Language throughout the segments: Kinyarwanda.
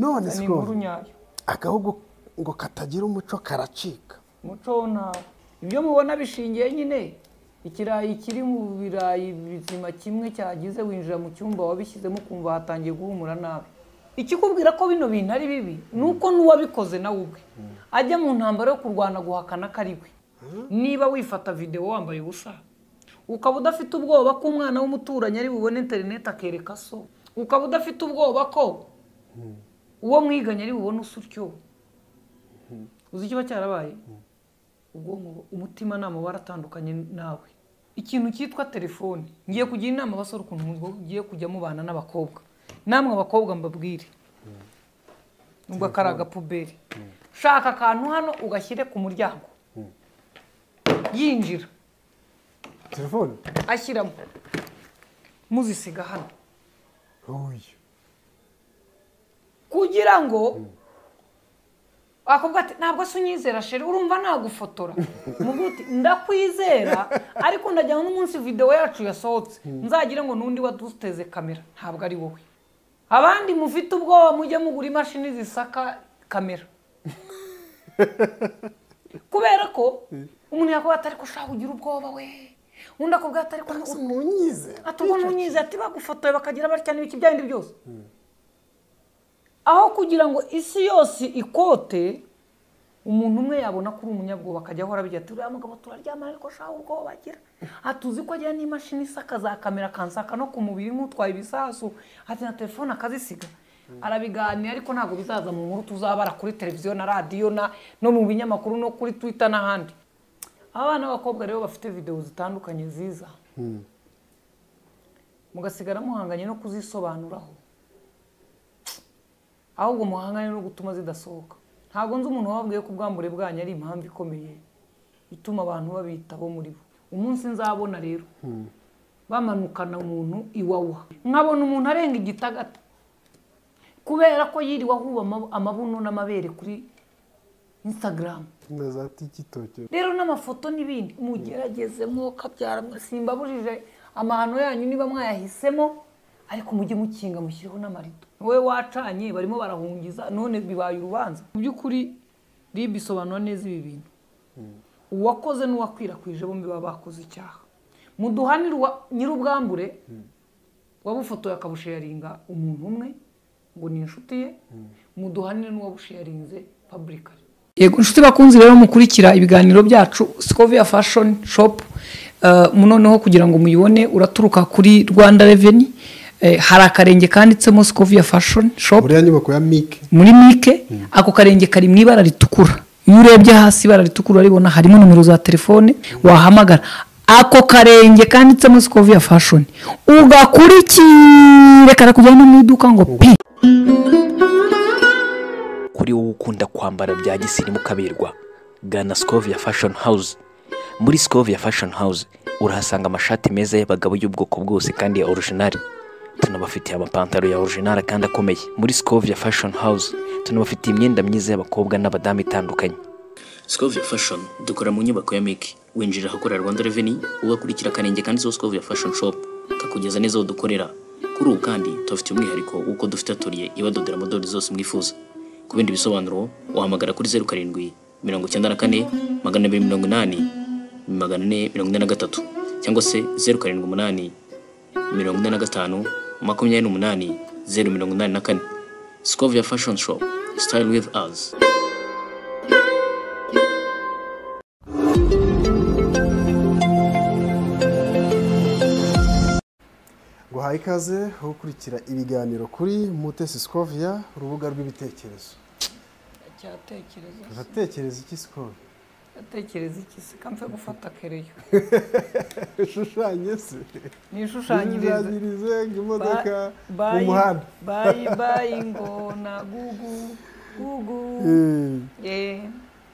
none ni inkuru nyayo. Agahugu ngo katagira umuco karacika. Umuco nawe ibyo mubona bishingiye nyine ikirayi kiri mu birayi bizima kimwe cyagize winjira mu cyumba wabishyizemo kumva hatangiye guhumura nabi. Ikikubwira ko bino bintu ari bibi nuko nuwabikoze nawe ubwe ajya mu ntambaro yo kurwana guhakana kariwe. Niba wifata video wambaye ubusa ukaba udafite ubwoba ko umwana w'umuturanyi ari bubone internet akereka so, ukaba udafite ubwoba ko uwo mwiganye ari bubone usutyo, uzi icyo cyarabaye ubwo umutima nama waratandukanye nawe. Ikintu cyitwa telefone ngiye kugira inama basora ukuntu ugiye kujya mubana n'abakobwa, namwe abakobwa mbabwire nubwo karaga puberi shaka akantu hano ugashyire ku muryango yinjira telefone ashyiramo muzisiga hano kugira ngo akobwa ati ntabwo sunyizera sheri urumva nagufotora muguti ndakwizera ariko ndajyana n'umunsi video yacu yasohotse nzagira ngo nundi waduteze kamera ntabwo ari wowe. Abandi mufite ubwoba mujye mugura imashini zisaka kamera kubera ko umuntu yakuba atari kushaka kugira ubwoba we undi akubwa atari ko munyize atubwo munyize ati bagufotoye bakagira batya n'ibiki byandi byose aho kugira ngo isi yose ikote umuntu umwe yabona kuri umunyabwoba akajya ahora bijya turi amugabo turaryama ariko shaka ubwoba bagira atuzi ko agira n'imashini isaka za kamera kansaka no ku mubiri nk'utwaye ibisasu ati na telefone akazisiga arabiganira ariko ntago bizaza mu nkuru tuzabara kuri televiziyo na radio no mu binyamakuru no kuri Twitter n'ahandi. Abana b'abakobwa rero bafite video zitandukanye nziza mugasigara muhanganye no kuzisobanuraho ahubwo muhanganye no gutuma zidasohoka. Ntago nzi umuntu wabwiye ko ubwambure bwanyu ari impamvu ikomeye ituma abantu babitaho muri bo. Umunsi nzabona rero bamanukana umuntu iwawa nkabona umuntu arenga igitagata kubera ko yiriwe ahuba amabuno n'amabere kuri Instagram na TikTok rero n'amafoto n'ibindi mugerageze kabyara simbabujije amahano yanyu niba mwayahisemo ariko mujye mukinga mushyiriho n'amarido. Wowe wacanye barimo barahungiza none bibaye urubanza mu by'ukuri RIB isobanura neza ibi bintu uwakoze n'uwakwirakwije bombi baba bakoze icyaha. Muduhanirwa nyir'ubwambure wabufotoye akabusharinga umuntu umwe ngo ni inshuti ye muduhanire n'uwabusharinze publicly. Yego inshuti bakunzi rero mukurikira ibiganiro byacu Scovia Fashion Shop munoneho kugira ngo muyibone uraturuka kuri Rwanda Revenue hari akarenge kanditsemo Scovia Fashion Shop muri nyubako ya Mike muri Mike ako karenge kari mu ibara ritukura. Iyo urebye hasi ibara ritukura ribona harimo numero za telefone wahamagara ako karenge kanditsemo Scovia Fashion ugakurikire karakujyana mu iduka ngo pi. Kuri wowe ukunda kwambara bya gisirimu kaberwa gana Scovia Fashion House. Muri Scovia Fashion House urahasanga amashati meza y'abagabo y'ubwoko bwose kandi ya original. Tunabafitiye amapantaro ya original kandi akomeye. Muri Scovia Fashion House tunabafitiye imyenda myiza y'abakobwa n'abadamu itandukanye. Scovia Fashion dukora mu nyubako ya Mike. Winjira ahakorera Rwanda Revenue ugakurikira akarenge kandi Scovia Fashion Shop kakugeza neza aho dukorera. Kuri ubu kandi tubafitiye umwihariko uko dufite atelier ibadodera modeli zose mwifuza. Ku bindi bisobanuro wahamagara kuri 07 94 280 443 cyangwa se 07 45 28 084. Scovia Fashion Shop, style with us. guhaye ikaze ukurikira ibiganiro kuri Mutesi Scovia urubuga rw'ibitekerezo. Uratekereza iki Scovia? Atekereza iki se kamfe gufata kereyo shushanye se ni ishushanyirize imodoka mu muhanda bayi ngo na gugu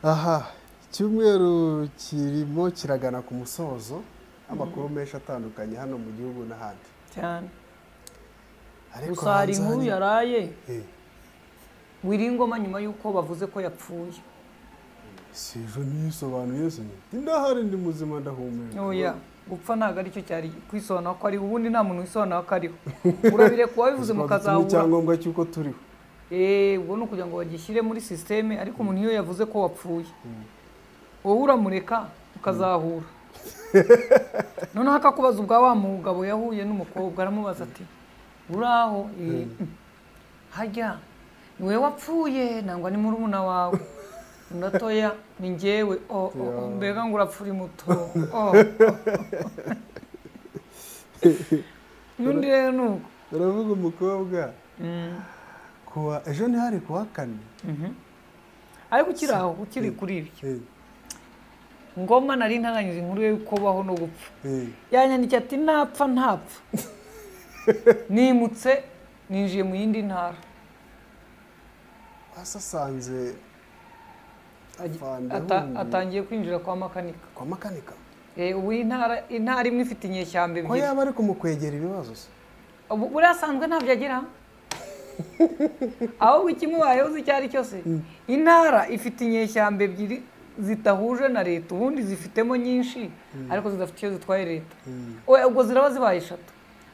aha icyumweru kirimo kiragana ku musozo amakuru menshi atandukanye hano mu gihugu n'ahandi cyane ariko hari inkuru yaraye Wiringoma nyuma yuko bavuze ko yapfuye. Sijo nisobanuye se ndahari ndi muzima ndahumeka. Oya gupfa ntago ari cyo cyari kwisobanura ko ari ubundi nta muntu wisobanura ko ariho urabire ko wabivuze mukazahura icyangombwa cyuko turiho ubwo ni ukugira ngo bagishyire muri sisiteme, ariko umuntu iyo yavuze ko wapfuye wowe uramureka ukazahura noneho akakubaza ubwa wa mugabo yahuye n'umukobwa, aramubaza ati uraho hajya ni wowe wapfuye nangwa ni murumuna wawe ndatoya ni njyewe mbega ngo urapfuri muto n'undi rero nuko uravuga umukobwa kuwa ejo ntihari kuwa kane ariko ukiri aho ukiri kuri ibyo ngoma nari ntarangije inkuru yo kubaho no gupfa yanyandikiye ati ntapfa nimutse ninjiye mu yindi ntara asasanze atangiye kwinjira kwa makanika ubu intara imwe ifite inyeshyamba ko yaba ari kumukwegera ibibazo se buriya asanzwe ntabyo agira ahubwo ikimubayeho uzi icyo ari cyo se intara ifite inyeshyamba ebyiri zitahuje na leta, ubundi zifitemo nyinshi ariko zidafite icyo zitwaye leta. Ubwo ziraba zibaye eshatu,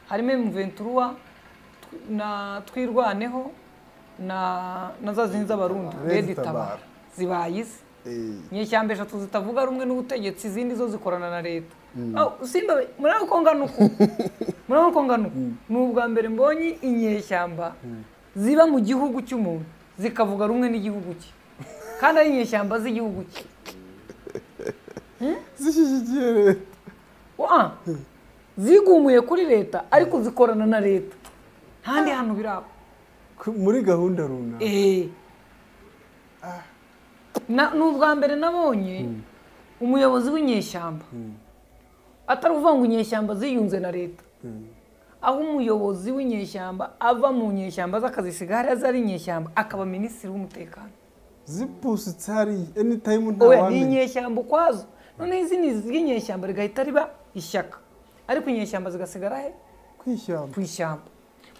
harimo M23 na Twirwaneho na za zindi z'abarundi Red Tabara zibaye izi inyeshyamba eshatu zitavuga rumwe n'ubutegetsi, izindi zo zikorana na leta. Simba murako nganuko ni ubwa mbere mbonye inyeshyamba ziba mu gihugu cy'umuntu zikavuga rumwe n'igihugu cye, kandi ari inyeshyamba z'igihugu cye zishyigikiye leta, zigumuye kuri leta ariko zikorana na leta, ntandi hantu biraba muri gahunda runaka. Ni ubwa mbere nabonye umuyobozi w'inyeshyamba atari uvuga ngo inyeshyamba ziyunze na leta, aho umuyobozi w'inyeshyamba ava mu nyeshyamba z'akazisiga hariya zari inyeshyamba akaba minisitiri w'umutekano. Zipusitse hari anytime ntawamenya. Ni inyeshyamba ukwazo, noneho izindi z'inyeshyamba rigahita riba ishyaka, ariko inyeshyamba zigasigara he? Ku ishyamba.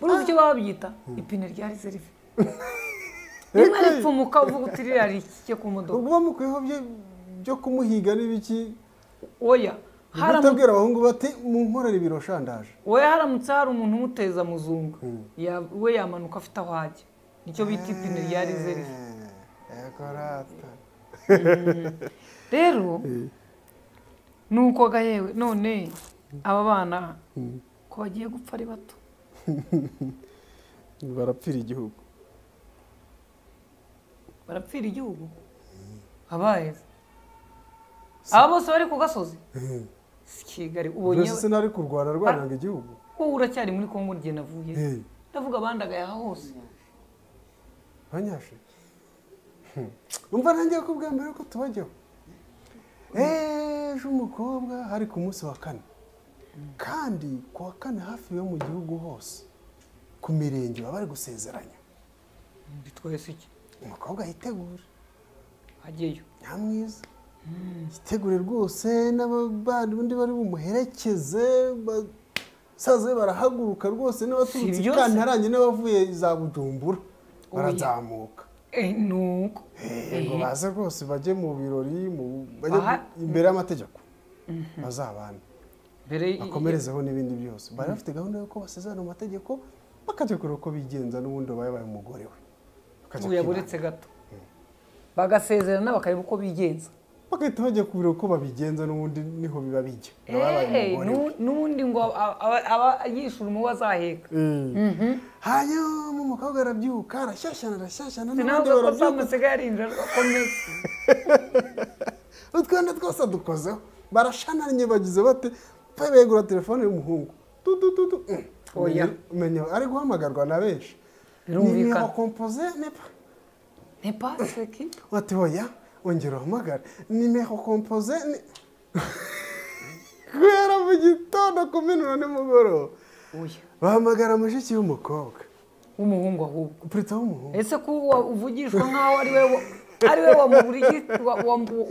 Muri icyo baba byita ipine rya reserve. Rimwe ripfumuka uvuga uti ririya rikike ku modoka. Ubwo bamukweho byo kumuhiga n'ibiki? Oya. Haramubwira abahungu bati mu nkorera ibiro shandaje. Oya, haramutse hari umuntu umuteza muzungu, we yamanuka afite aho ajya. Nicyo bita ipine rya reserve. Rero nuko ga yewe none aba bana ko bagiye gupfa ari bato barapfira igihugu, abaye aba bose bari ku gasozi Kigali. Ubonye se nari kurwana rwananga igihugu, wowe uracyari muri Kongo ngiye navuye ndavuga bandagaye aho hose banyashe. Umva nanjye kubwa mbere ko tubajyaho ejo umukobwa hari ku munsi wa kane, kandi ku wa kane hafi yo mu gihugu hose ku mirenge baba bari gusezeranya. Bitwaye iki? Umukobwa yitegura agiyeyo nyamwiza, yitegure rwose, n'abandi bari bumuherekeze, basaza barahaguruka rwose, n'abaturutse Kantarange n'abavuye za Bujumbura barazamuka nuko ngo baze rwose bajye mu birori, bajye imbere y'amategeko bazabana bakomerezeho n'ibindi byose. Bari bafite gahunda yo ko basezerana mu mategeko bakajya kureba uko bigenza, n'ubundi babaye umugore we yaburetse gato bagasezerana bakareba uko bigenza, bagahita bajya kubira uko babigenza, n'ubundi niho biba bijya. n'ubundi ngo aba yishura umuwe azaheka. Hanyuma umukobwa arabyuka arashyashyana n'abandi barabyuka utwenda twose dukozeho, barashananye bagize bate, begura telefone y'umuhungu umenya ari guhamagarwa na benshi, nimero composé n'est pas ce qui wati hoya ongera uhamagara nimero composé guhera mu gitondo kuminura nimugoroba. Bahamagara mushiki w'umukobwa w'umuhungu, ahubwo Prita w'umuhungu. Ese ko uvugishwa nkaho ari we wamuburi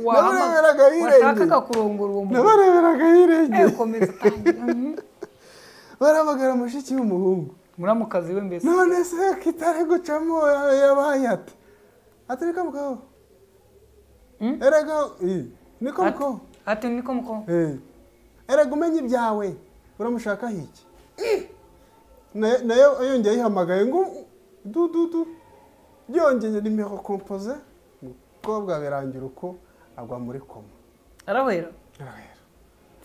washakaga kurongora uwo muntu, nabareberaga hirengeye. Komeza Baramagara mushiki w'umuhungu, muramukazi we mbese. none se kitari gucamo yabaye ati niko mukobwa erega niko mukobwa ati niko mukobwa erega umenye ibyawe uramushaka hiki nayo yongeye yihamagaye ngo byongeye nimero composé umukobwa birangira uko agwa muri koma arahwera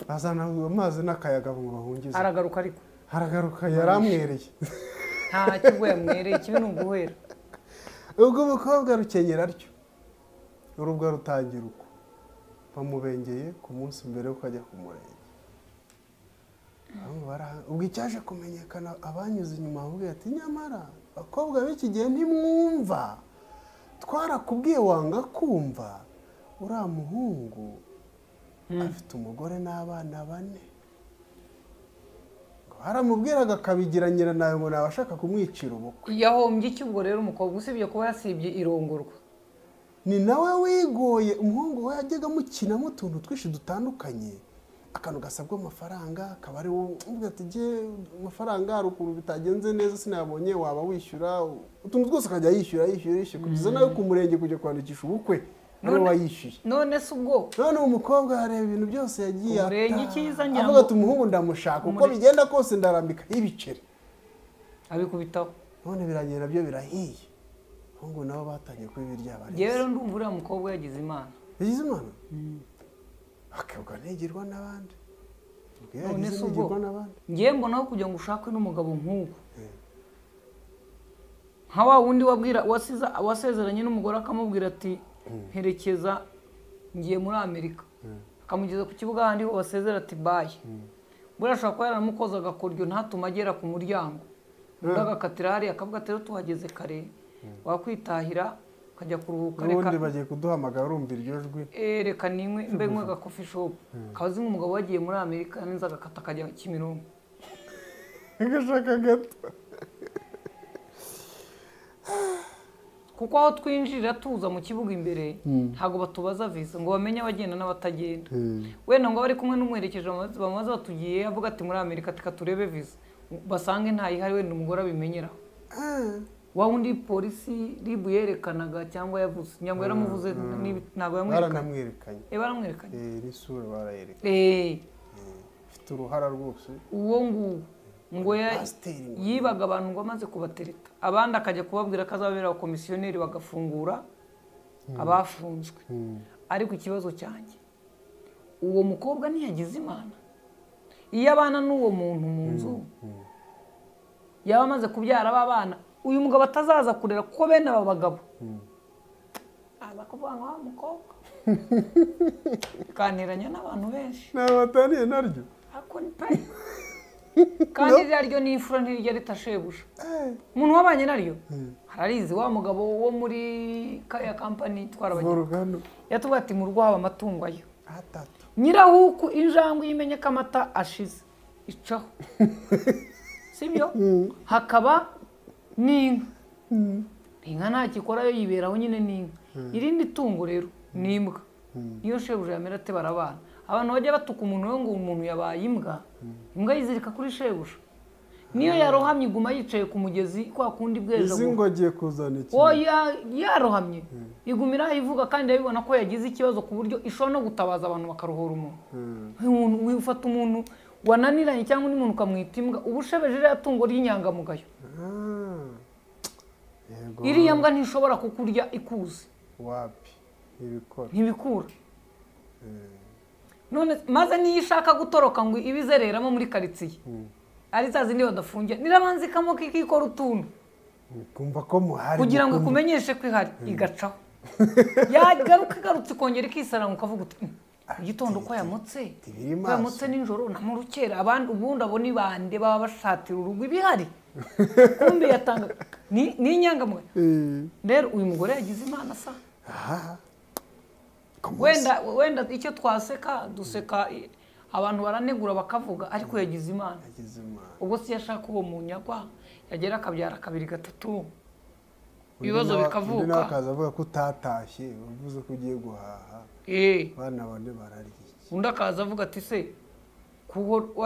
bazana amazi n'akayaga ngo bahungize aragaruka ariko haragaruka yaramwereye nta kigo yamwereye kibi ni uguhera ubwo umukobwa rukenyera atyo urubwa rutangira uko bamubengeye ku munsi mbere yuko ajya ku murenge ubwo icyaje kumenyekana abanyuze inyuma bavuga ati nyamara abakobwa b'iki gihe ntimwumva twarakubwiye wanga kumva uriya muhungu afite umugore n'abana 4 ngo baramubwiraga akabigira nyiranawe ngo nabashaka kumwicira ubukwe yahombye iki ubwo rero umukobwa usibye kuba yasibye irongorwa ni nawe wigoye umuhungu we yajyaga mukinamo utuntu twinshi dutandukanye akantu gasabwa amafaranga akaba ari uvuga ati je amafaranga hari ukuntu bitagenze neza sinabonye waba wishyura utuntu twose akajya yishyura kugeza nawe ku murenge kujya kwandikisha ubukwe none wayishyuye none se ubwo none umukobwa hareba ibintu byose yagiye umurenge cyiza ngira avuga ati umuhungu ndamushaka uko bigenda kose ndarambika ibiceri abikubitaho none biragenda byo birahiye ahubwo nabo batangiye kubirya bari rero ndumva uriya mukobwa yagize imana akabwa negirwa n'abandi none se ubwo ngiye mbonaho kugira ngo ushakwe n'umugabo nk'uwo nka wa wundi wasezeranye n'umugore akamubwira ati herekeza ngiye muri Amerika akamugeza ku kibuga ahandi ho basezera ati baye buriya ashobora kuba yaramukoze agakoryo ntatuma agera ku muryango agakatira hariya akavuga ati rero tuhageze kare wakwitahira ukajya kuruhuka n'ubundi bagiye kuduhamagara urumva iryo jwi reka ninywe mbe nkwe ga coffee shop kazi nk'umugabo wagiye muri Amerika neza agakata akajya Kimironko agashaka gato kuko aho twinjirira tuza mu kibuga imbere ntago batubaza visa ngo bamenye abagenda n'abatagenda wenda ngo bari kumwe n'umwerekeje bamaze batugiye avuga ati muri Amerika tika turebe visa basange ntayihari wenda umugore abimenyeraho wa wundi polisi ribu yerekanaga cyangwa yavuze nyangwa yaramuvuze ntago baramwerekanye baramwerekanye n'isura barayerekanye ifite uruhara rwose uwo nguwo ngo yibaga abantu ngo amaze kubatereta abandi akajya kubabwira ko azabera komisiyoneri bagafungura abafunzwe ariko ikibazo cyanjye uwo mukobwa ntiyagize imana iyo abana n'uwo muntu mu nzu yaba amaze kubyara abana uyu mugabo atazaza kurera kuko bene aba bagabo aza kuvuga ngo mukobwa kaniranya n'abantu benshi nabataniye naryo ako ni pe kandi ryo ni ifura ntiryo ritashebuja umuntu wabanye naryo hararizi wa mugabo wo muri kaya company twarabagiye yatuvuga ati mu rugo haba amatungo ayo nyirahuku injangwe yimenye ko amata ashize icaho sibyo hakaba n'inka inka nta gikora yo yiberaho nyine n'inka irindi tungo rero ni imbwa niyo shebuja yamera ate barabana abantu bajya batuka umuntu ngo umuntu yabaye imbwa yizirika kuri shebuja niyo yarohamye iguma yicaye ku mugezi kwa kundi bwejo izi ngo agiye kuzana iki yarohamye igumira ivuga kandi yabibona ko yagize ikibazo ku buryo ishobora no gutabaza abantu bakaruhura umuntu wifata umuntu wananiranye cyangwa undi muntu ukamwita imbwa ubushebeje rya tungo ry'inyangamugayo iriya mbwa ntishobora kukurya ikuzi wapi ntibikura none maze niyo ishaka gutoroka ngo ibizereramo muri karitsiye ari za zindi badafungiye nirabanza ikamoka ikikora utuntu kumva ko muhari kugira ngo ikumenyeshe ko ihari igacaho yagaruka igarutse ikongera ikisaranga ukavuga uti igitondo uko yamutse nijoro na mu rukera abandi ubundi abo ni bande baba bashatira urugo ibihari kumbe yatanga ni inyangamugayo rero uyu mugore yagize imana sa wenda icyo duseka abantu baranegura bakavuga ariko yagize imana ubwo si yashaka uwo munyagwa yagera akabyara 2 3 ibibazo bikavuka undi nakaza avuga ko utatashye uvuze ko ugiye guhaha bana bane bararye undi akaza avuga ati se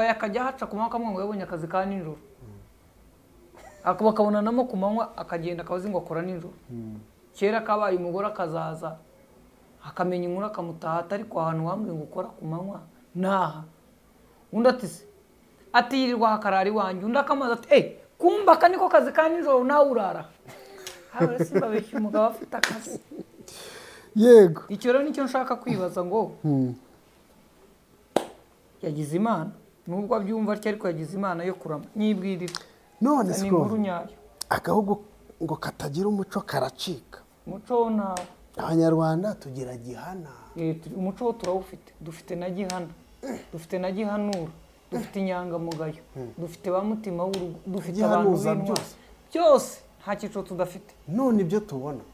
yakajya haca ku manywa ngo yabonye akazi ka nijoro bakabonanamo ku manywa akagenda akabazi ngo akora nijoro kera kabaye umugore akazaza akamenya inkuru akamutaha atari kwa hantu wambwiye ngo ukora ku manywa naha undi ati se atiyirirwa hakarara iwanjye undi akamaza ati kumba aka niko kazi ka nijoro nawe urara haba simbabeshya umugabo afite akazi. Yego. Icyo rero nicyo nshaka kwibaza ngo yagize Imana nubwo abyumva atyo ariko yagize Imana yo kurama nyibwirira. None ni inkuru nyayo. Agahugu ngo katagira umuco karacika. Umuco ntawo. Abanyarwanda tugira gihana. Umuco turawufite. Dufite na gihana. Dufite na gihanura. Dufite inyangamugayo. Dufite ba mutima w'urugo. Dufite abantu b'intwari. Byose nta cyico tudafite. None ibyo tubona.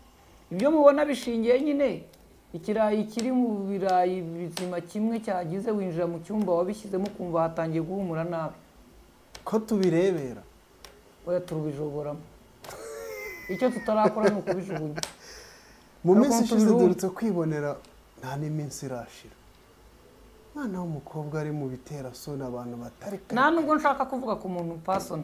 Ibyo mubona bishingiye nyine ikirayi kiri mu birayi bizima kimwe cyagize winjira mu cyumba wabishyizemo kumva hatangiye guhumura nabi. Ko tubirebera. Oya turubijoboramo. Icyo tutarakora ni ukubijugunya. Mu minsi ishize durutse kwibonera nta n'iminsi irashira. Mwana w'umukobwa ari mu bitera sona abantu batareka. Nta nubwo nshaka kuvuga ku muntu person.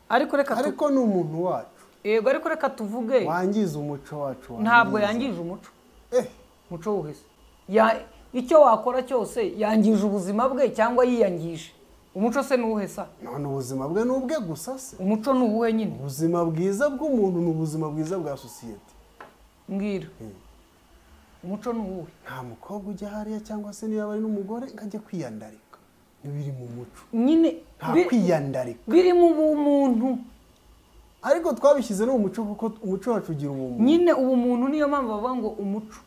Ariko ni umuntu wacu. Yego ariko reka tuvuge wangiza umuco wacu. Ntabwo yangije umuco. Umuco uhese. Icyo wakora cyose yangije ubuzima bwe cyangwa yiyangije. Umuco se nuhesa. None ubuzima bwe nubwe gusa se. Umuco nuwe nyine. Ubuzima bwiza bw'umuntu n'ubuzima bwiza bwa society. Mbwira. Umuco nuwe. Nta mukobwa ujya hariya cyangwa se niba ari n'umugore ngajye kwiyandarika. Nibiri mu muco. Nyine kwiyandarika. Biri mu bumuntu. Ariko twabishyize no mu muco kuko umuco wacu ugira ubumuntu. Nyine ubumuntu niyo mpamvu bavuga ngo umuco.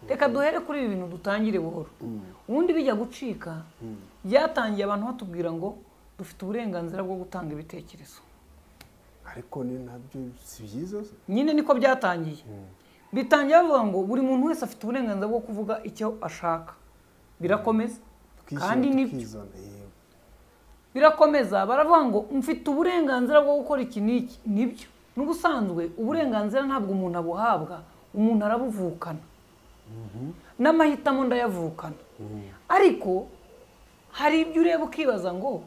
Reka duhere kuri ibi bintu dutangire buhoro. Ubundi bijya gucika byatangiye abantu batubwira ngo dufite uburenganzira bwo gutanga ibitekerezo. Ariko ni nabyo si byiza se. Nyine niko byatangiye. Bitangiye bavuga ngo buri muntu wese afite uburenganzira bwo kuvuga icyo ashaka. Birakomeza. Kandi nibyo. Birakomeza baravuga ngo mfite uburenganzira bwo gukora iki n'iki nibyo. N'ubusanzwe uburenganzira ntabwo umuntu abuhabwa, umuntu arabuvukana. N'amahitamo ndayavukana. Ariko hari ibyo ureba ukibaza ngo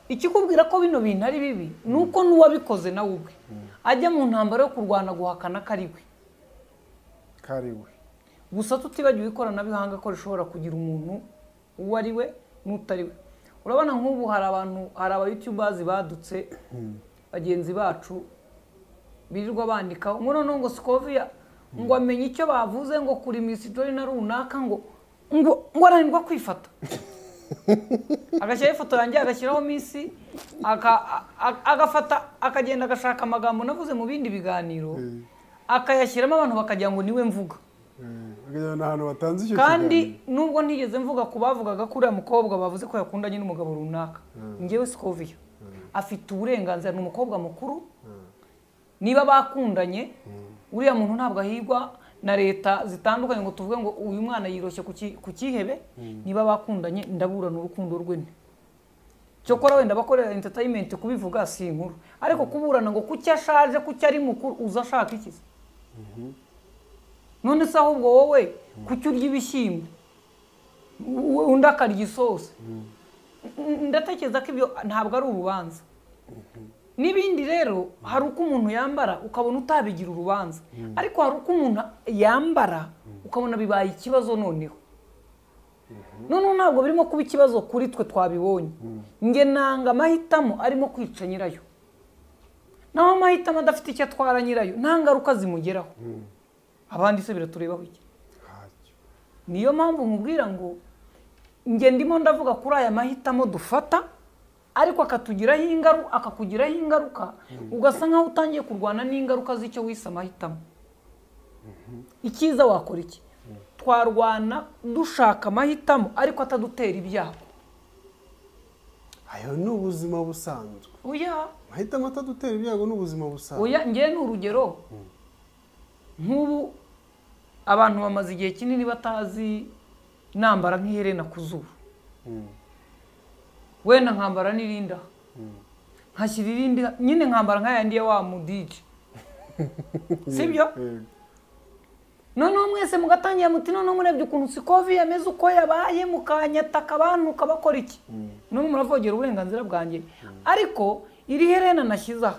ikikubwira ko bino bintu ari bibi nuko n'uwabikoze nawe ubwe ajya mu ntambaro yo kurwana guhakana kariwe. Gusa tutibagiwe ikoranabuhanga ko rishobora kugira umuntu uwo ari we n'utari we. Urabona nk'ubu hari aba YouTubers badutse bagenzi bacu birirwa bandika ngo none ngo Scovia ngo amenye icyo bavuze ngo kuri Miss Joy na runaka ngo arandwa kwifata. Agashyira ifoto yanjye agashyiraho Miss agafata akagenda agashaka amagambo navuze mu bindi biganiro akayashyiramo abantu bakagira ngo niwe mvuga. Kandi nubwo ntigeze mvuga ku bavugaga kuri ya mukobwa bavuze ko yakundanye n'umugabo runaka. Ngewe Scovia afite uburenganzira n'umukobwa mukuru. Niba bakundanye uriya muntu ntabwo ahigwa na leta zitandukanye ngo tuvuge ngo uyu mwana yiroshye ku kihebe. Niba bakundanye ndaburana urukundo rwe ne. Cyokora wenda bakorera entertainment kubivuga si inkuru. Ariko kuburana ngo kuki ashaje kuki ari mukuru uzashaka iki? None se ahubwo wowe kuki urya ibishyimbo undi akarya isosi. Ndatekereza ko ibyo ntabwo ari urubanza. N'ibindi rero hari uko umuntu yambara ukabona utabigira urubanza. Ariko hari uko umuntu yambara ukabona bibaye ikibazo noneho. Noneho ntabwo birimo kuba ikibazo kuri twe twabibonye. Nge nanga amahitamo arimo kwica nyirayo. Naho amahitamo adafite icyo atwara nyirayo nta ngaruka zimugeraho. Abandi se biraturebaho iki? Niyo mpamvu nkubwira ngo nge ndimo ndavuga kuri aya mahitamo dufata ariko akakugiraho ingaruka ugasa nkaho utangiye kurwana n'ingaruka z'icyo wise amahitamo. Ikiza wakora iki? Twarwana dushaka amahitamo ariko atadutera ibyago. Ayo ni ubuzima busanzwe. Oya. Amahitamo atadutera ibyago ni ubuzima busanzwe. Oya nge ni urugero. Nk'ubu abantu bamaze igihe kinini batazi nambara nk'iherena ku zuru. Wenda nkambara n'irinda. Nkashyira irindi nyine nkambara nk'ayandi ya wa mudije. Sibyo? Noneho mwese mugatangira muti noneho murebye ukuntu Scovia ameze uko yabaye mukanyataka abantu kabakora iki? Noneho muravogera uburenganzira bwanjye. Ariko iri herena nashyiza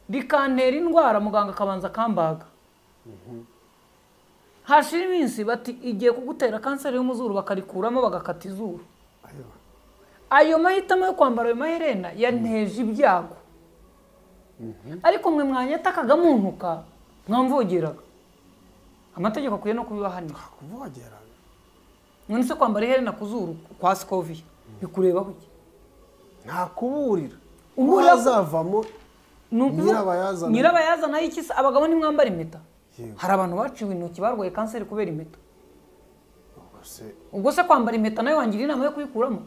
rikantera indwara muganga akabanza kambaga. Hashira iminsi bati igiye kugutera kanseri y'umuzuru bakarikuramo bagakata izuru. Ayo mahitamo yo kwambara ayo maherena yanteje ibyago. ariko mwe mwanyatakaga muntuka mwamvogeraga amategeko akwiye no kubibahanira kuvogera none se kwambara iherena ku zuru kwa Scovia bikurebaho iki nta kuburira Uburira ko- azavamo nyirabayazana y'iki se abagabo ntimwambara impeta hari abantu baciwe intoki barwaye kanseri kubera impeta ubwo se kwambara impeta nayo wangira inama yo kuyikuramo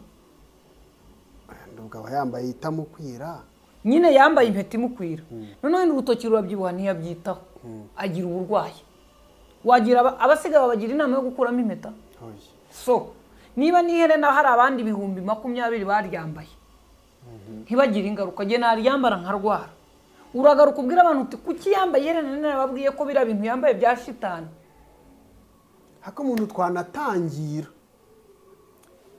ndubwo aba yambaye itamukwira nyine yambaye impeta imukwira noneho n'urutoki rurabyibuha ntiyabyitaho agira uburwayi wagira abasigaye babagira inama yo gukuramo impeta so niba n'iherena hari abandi 20,000 baryambaye ntibagire ingaruka njye naryambara nkarwara uragaruka ubwira abantu uti kuki yambaye iherena nababwiye ko bira bintu yambaye bya shitani hako umuntu twanatangira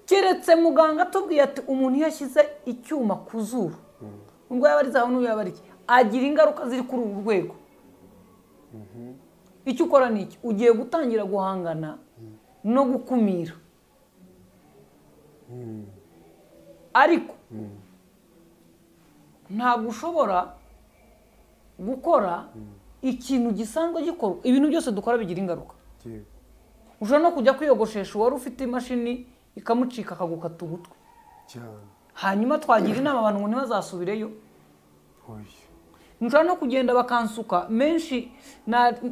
keretse muganga atubwiye ati umuntu yashyize icyuma ku zuru ubwo yaba ari zaho n'uyaba ari iki agira ingaruka ziri kuri uru rwego icyo ukora ni iki ugiye gutangira guhangana no gukumira ariko ntabwo ushobora gukora ikintu gisanzwe gikorwa ibintu byose dukora bigira ingaruka ushobora no kujya kwiyogoshesha uwari ufite imashini ikamucika akagukata ugutwi hanyuma twagira inama abantu ngo ntibazasubireyo nshobora no kugenda bakansuka menshi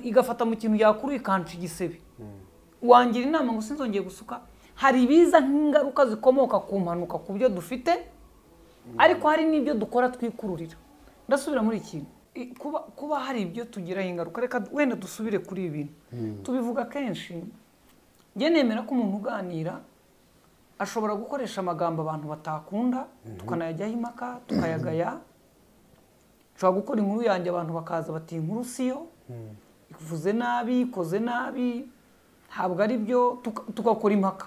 igafata mu kintu yakuru ikanca igisebe wangira inama ngo sinzongeye gusuka hari ibiza nk'ingaruka zikomoka ku mpanuka ku byo dufite ariko hari n'ibyo dukora twikururira ndasubira muri ikintu kuba hari ibyo tugiraho ingaruka reka wenda dusubire kuri ibi bintu tubivuga kenshi njye nemera ko umuntu uganira ashobora gukoresha amagambo abantu batakunda tukanayajyaho impaka tukayagaya nshobora gukora inkuru yanjye abantu bakaza bati inkuru siyo ivuze nabi ikoze nabi ntabwo ari byo tugakora impaka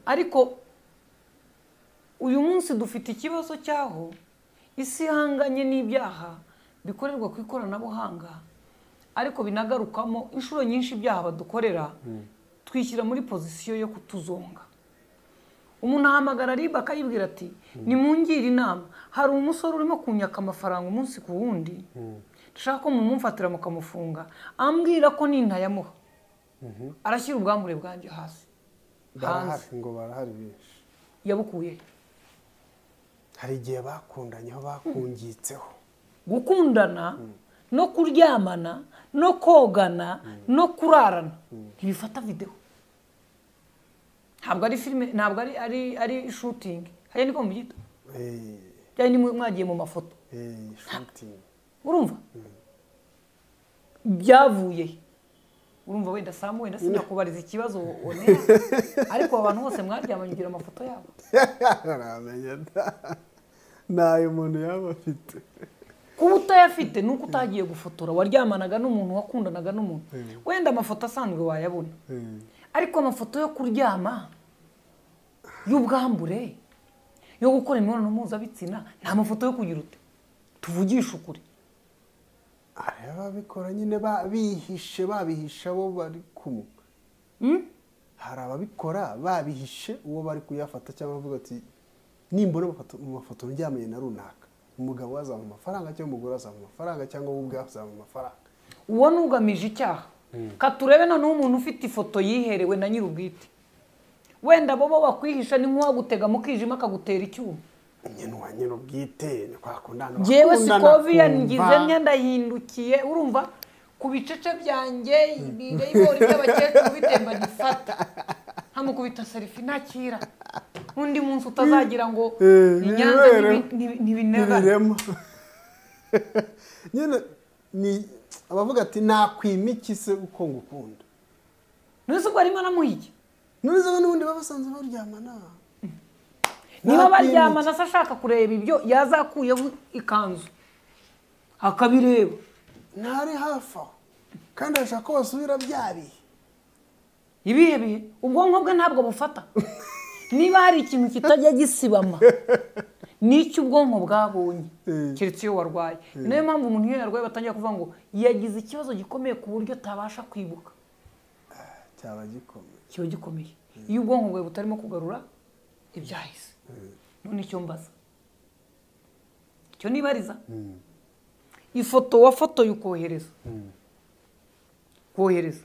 ariko uyu munsi dufite ikibazo cyaho isi ihanganye n'ibyaha bikorerwa ku ikoranabuhanga ariko binagarukamo inshuro nyinshi ibyaha badukorera twishyira muri pozisiyo yo kutuzonga umuntu ahamagara riba akayibwira ati nimungire inama hari umusore urimo kunyaka amafaranga umunsi ku wundi dushaka ko mumumfatira mukamufunga ambwira ko nintayamuha arashyira ubwambure bwanjye hasi ngo barahari benshi yabukuye hari igihe bakundanye aho bakungitseho gukundana no kuryamana no kogana no kurarana ntibifata video ntabwo ari filime ntabwo ari shooting haya niko mbyita cyane mwagiye mu mafoto shooting urumva byavuye urumva wenda Samu wenda sinakubariza ikibazo onera ariko abantu bose mwaryamanye ugira amafoto yabo aramenya nayo umuntu yaba afite kuba utayafite nuko utagiye gufotora waryamanaga n'umuntu wakundanaga n'umuntu wenda amafoto asanzwe wayabona ariko amafoto yo kuryama y'ubwambure yo gukora imibonano mpuzabitsina nta mafoto yo kugira ute tuvugisha ukuri ababikora nyine babihishe abo bari kumwe hari ababikora babihishe uwo bari kuyafata cyangwa bavuga ati nimbona mu mafoto ndyamanye na runaka umugabo azaba amafaranga cyangwa umugore azaba amafaranga cyangwa wowe ubwawe azaba amafaranga uwo nugamije icyaha katurebe noneho umuntu ufite ifoto yiherewe na nyir'ubwite wenda bo bakwihisha ni nk'uwagutega mu kijima akagutera icyuma nyir'ubwite ni kwa kundana jewe Scovia ngize myenda hindukiye urumva ku bicece byanjye ibireyibori by'abakecuru bitemba gifata hamukubita selfie nakira undi munsi utazagira ngo inyanza ntibinema nyine ni abavuga ati nakwimiki se uko ngukunda none se ubwo arimo namuhige none se n'ubundi babasanze baryamana niba baryamana se ashaka kureba ibyo yazakuyeho ikanzu akabireba ntari hafi aho kandi ashaka ko basubira byabihe ibihe ubwonko bwe ntabwo bufata niba hari ikintu kitajya gisibama n'icyo ubwonko bwabonye keretse iyo warwaye niyo mpamvu umuntu iyo yarwaye batangira kuvuga ngo yagize ikibazo gikomeye ku buryo atabasha kwibuka kiba gikomeye iyo ubwonko bwawe butarimo kugarura ibyahise none icyo mbaza cyo nibariza ifoto wafotoye ukohereza kohereza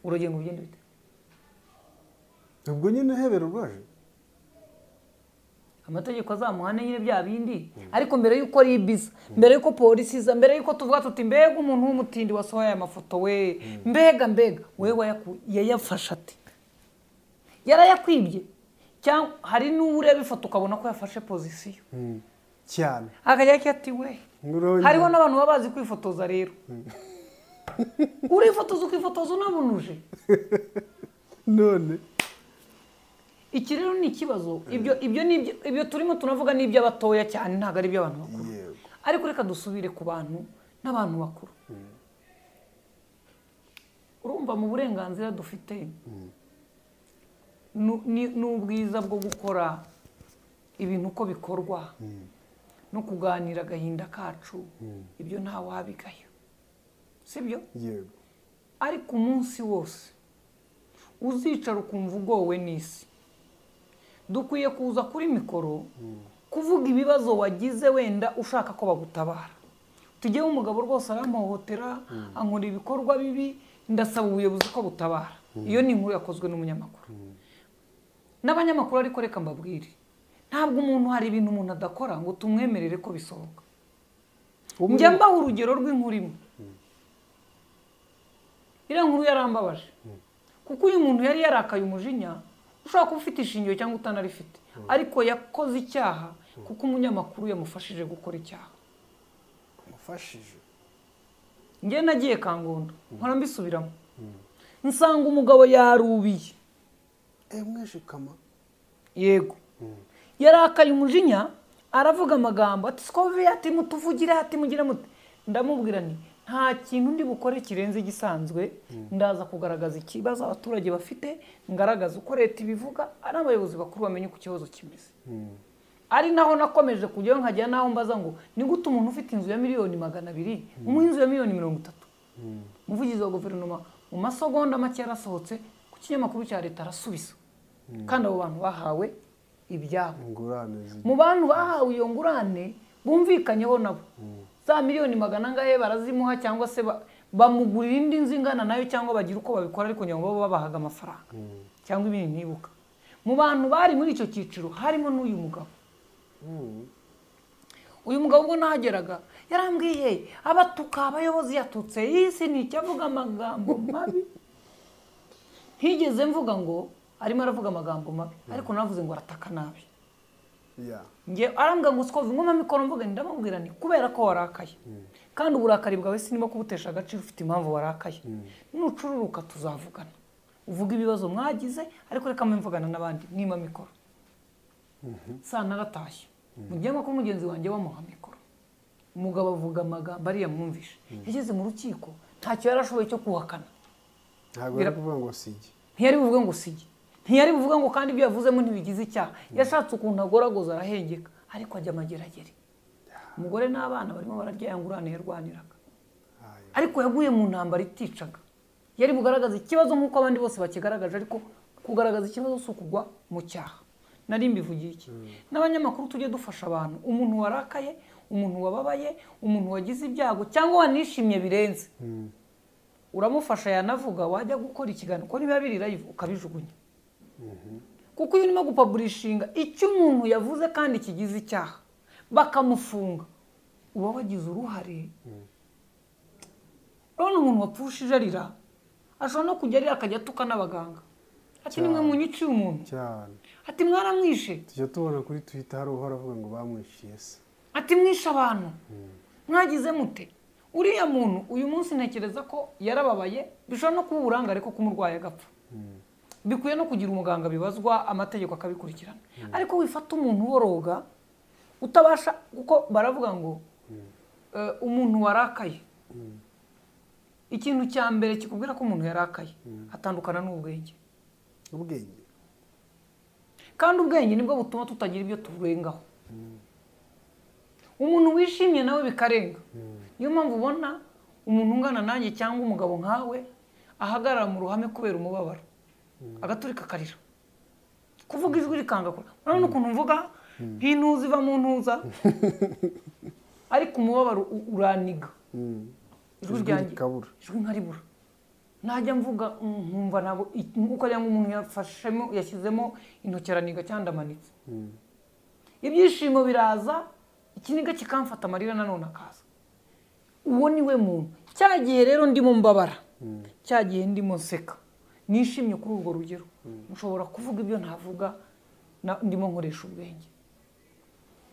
urugendo ugenda bite ubwo nyine hebera urwaje amategeko azamuhane nyine bya bindi ariko mbere yuko ari ibiza mbere yuko polisi iza mbere yuko tuvuga tuti mbega umuntu w'umutindi wasohoye aya mafoto we mbega wewe yayafashe ati yarayakwibye cyangwa hari n'ureba ifoto ukabona ko yafashe pozisiyo cyane akajya ati we hariho n'abantu baba bazi kwifotoza rero urifotoza ukifotoza unabunuje none iki rero ni ikibazo ibyo turimo tunavuga ni iby'abatoya cyane ntabwo ari iby'abantu bakuru ariko reka dusubire ku bantu n'abantu bakuru urumva mu burenganzira dufite n'ubwiza bwo gukora ibintu uko bikorwa no kuganira agahinda kacu ibyo ntawe wabigayo sibyo ariko umunsi wose uzicara ukumva ugowe n'isi dukwiye kuza kuri mikoro kuvuga ibibazo wagize wenda ushaka ko bagutabara tugiyeho umugabo rwose aramuhohotera ankora ibikorwa bibi ndasaba ubuyobozi ko butabara iyo ni inkuru yakozwe n'umunyamakuru n'abanyamakuru ariko reka mbabwire ntabwo umuntu hari ibintu umuntu adakora ngo tumwemerere ko bisohoka njya mbaha urugero rw'inkuru imwe iriya nkuru yarambabaje kuko uyu muntu yari yarakaye umujinya ushobora kuba ufite ishingiro cyangwa utanarifite ariko yakoze icyaha kuko umunyamakuru yamufashije gukora icyaha amufashije njye nagiye Kangondo nkora mbisubiramo nsanga umugabo yarubiye mweshikama yego yarakaye umujinya aravuga amagambo ati Scovia ati mutuvugire ati mugire muti ndamubwira nti nta kintu ndi bukore kirenze gisanzwe ndaza kugaragaza ikibazo abaturage bafite ngaragaza uko leta ibivuga ari abayobozi bakuru bamenye ku kibazo kimeze ari naho nakomeje kujyayo nkajya naho mbaza ngo ni gute umuntu ufite inzu ya miliyoni 200 umuha inzu ya miliyoni 30 umuvugizi wa guverinoma mu masegonda make yarasohotse ku kinyamakuru cya leta arasubiza kandi abo bantu bahawe ibyabo mu bantu bahawe iyo ngurane bumvikanyeho nabo za miliyoni 200 barazimuha cyangwa se bamugurira indi nzu ingana nayo cyangwa bagira uko babikora ariko nyangwa bo babahaga amafaranga cyangwa ibintu ntibuka mu bantu bari muri icyo cyiciro harimo n'uyu mugabo uyu mugabo ubwo nahageraga yarambwiye abatuka abayobozi yatutse isi nicyo avuga amagambo mabi ntigeze mvuga ngo arimo aravuga amagambo mabi ariko navuze ngo arataka nabi nge arambwa ngo Scovia ngoma mikoro mvuga ndamubwira ni kubera ko warakaye kandi uburakari bwawe sinimo kubutesha agaciro ufite impamvu warakaye nucururuka tuzavugana uvuga ibibazo mwagize ariko reka mvugana n'abandi nima mikoro sana naratashye mugiye ko mugenzi wanjye bamuha mikoro umugabo avuga amagambo ari yamwumvishe yageze mu rukiko ntacyo yarashoboye cyo kuhakana ntabwo yari kuvuga ngo sigi ntiyari buvuga ngo sigi ntiyari buvuga ngo kandi ibyo yavuzemo ntibigize icyaha yashatse ukuntu agoragoza arahengeka ariko ajya amageragere umugore n'abana barimo bararya yangurane yarwaniraga ariko yaguye mu ntambara iticaga yari bugaragaza ikibazo nk'uko abandi bose bakigaragaje ariko kugaragaza ikibazo si ukugwa mu cyaha nari mbivugiye iki n'abanyamakuru tujye dufasha abantu umuntu warakaye umuntu wababaye umuntu wagize ibyago cyangwa wanishimye birenze uramufasha yanavuga wajya gukora ikiganiro ko niba biri live ukabijugunya kuko iyo urimo gupublishinga icyo umuntu yavuze kandi kigize icyaha bakamufunga uba wagize uruhare none umuntu wapfushije arira ashobora no kujya arira akajya atuka n'abaganga ati nimwe munyiciye umuntu ati mwaramwishe tujya tubona kuri Twitter hari uhora avuga ngo bamwishiye se ati mwishe abantu mwagize mute uriya muntu uyu munsi ntekereza ko yarababaye bishobora no kuba uburangare ko kumurwaye agapfa bikwiye no kugira umuganga bibazwa amategeko akabikurikirana ariko wifata umuntu uboroga utabasha kuko baravuga ngo umuntu warakaye ikintu cya mbere kikubwira ko umuntu yarakaye atandukana n'ubwenge kandi ubwenge nibwo butuma tutagira ibyo turengaho umuntu wishimye nawe bikarenga niyo mpamvu ubona umuntu ungana nanjye cyangwa umugabo nkawe ahagarara mu ruhame kubera umubabaro agaturika akarira kuvuga ijwi rikangakura urabona ukuntu mvuga nk'intuza iva mu ntuza ariko umubabaro uraniga ijwi ryanjye ijwi nkaribura najya mvuga nkumva ntabwo ukagira ngo umuntu yashyizemo intoki araniga cyangwa ndamanitse ibyishimo biraza ikiniga kikamfata amarira nanone akaza uwo niwe muntu cya gihe rero ndimo mbabara cya gihe ndimo nseka nishimye kuri urwo rugero nshobora kuvuga ibyo ntavuga ndimo nkoresha ubwenge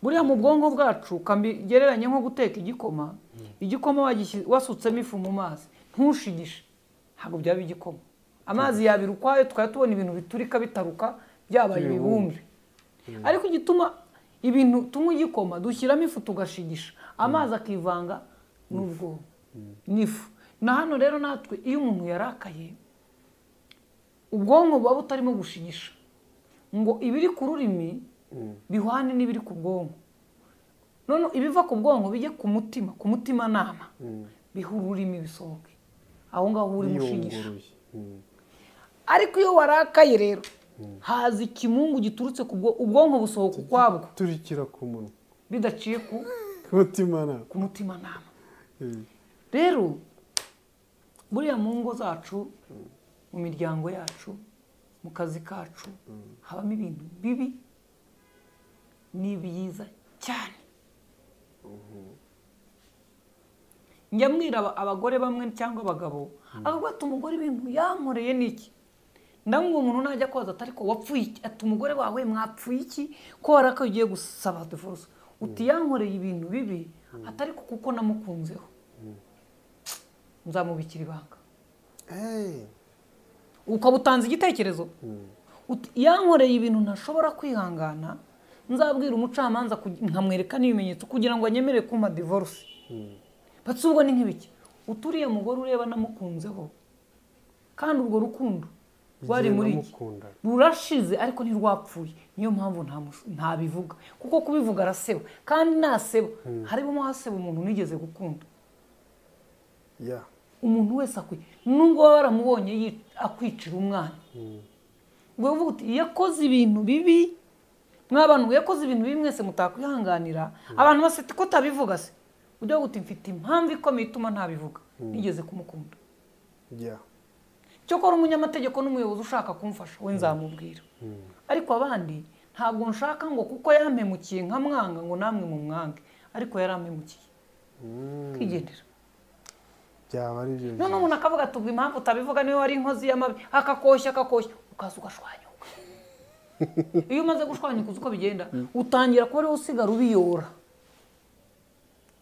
buriya mu bwonko bwacu kambigereranye nko guteka igikoma wasutsemo ifu mu mazi ntushigishe ntabwo byaba igikoma amazi yabira ukwayo twari tubona ibintu biturika bitaruka byabaye ibibumbe ariko igituma ibintu tunywa igikoma dushyiramo ifu tugashigisha amazi akivanga n'ubwonko n'ifu na hano rero natwe iyo umuntu yarakaye ubwonko buba butarimo gushigisha ngo ibiri ku rurimi bihwane n'ibiri ku bwonko none ibiva ku bwonko bijye ku mutima nama biha ururimi bisohoke aho ngaho uri mushigisha ariko iyo warakaye rero haza ikimungu giturutse ku ubwonko busohoka ukwabwo turikira ku munwa bidaciye ku mutima nama rero buriya mu ngo zacu mu miryango yacu mu kazi kacu habamo ibintu bibi n'ibyiza cyane njya mbwira abagore bamwe cyangwa abagabo akavuga ati umugore ibintu yankoreye n'iki ndamubwira umuntu najya koza atari ko wapfuye iki ati umugore wawe mwapfuye iki ko warakaye ugiye gusaba divorce uti yankoreye ibintu bibi atari kuko namukunzeho nzamubikira ibanga ukaba utanze igitekerezo yankoreye ibintu ntashobora kwihangana nzabwira umucamanza nkamwereka n'ibimenyetso kugira ngo anyemere kumpa divorce batse ubwo ni nk'ibiki uturiye mugore ureba namukunzeho kandi urwo rukundo rwari muri iki rurashize ariko ntirwapfuye niyo mpamvu ntabivuga kuko kubivuga araseba kandi naseba harimo haseba umuntu nigeze gukunda umuntu wese nubwo waba waramubonye akwicira umwana ngo uvuga uti yakoze ibintu bibi mw'abantu yakoze ibintu bibi mwese mutakwihanganira abantu bose ko utabivuga se ujya guti mfite impamvu ikomeye ituma ntabivuga nigeze kumukunda cyokora umunyamategeko n'umuyobozi ushaka kumfasha we nzamubwira ariko abandi ntabwo nshaka ngo kuko yampemukiye nkamwanga ngo namwe mu mwange ariko yarampemukiye kwigendera byaba ari byo none umuntu akavuga ati impamvu utabivuga niwe wari inkozi y'amabi akakoshya ukaza ugashwanyuka iyo umaze gushwanyuka uzi uko bigenda utangira kuba ariwe usigara ubiyora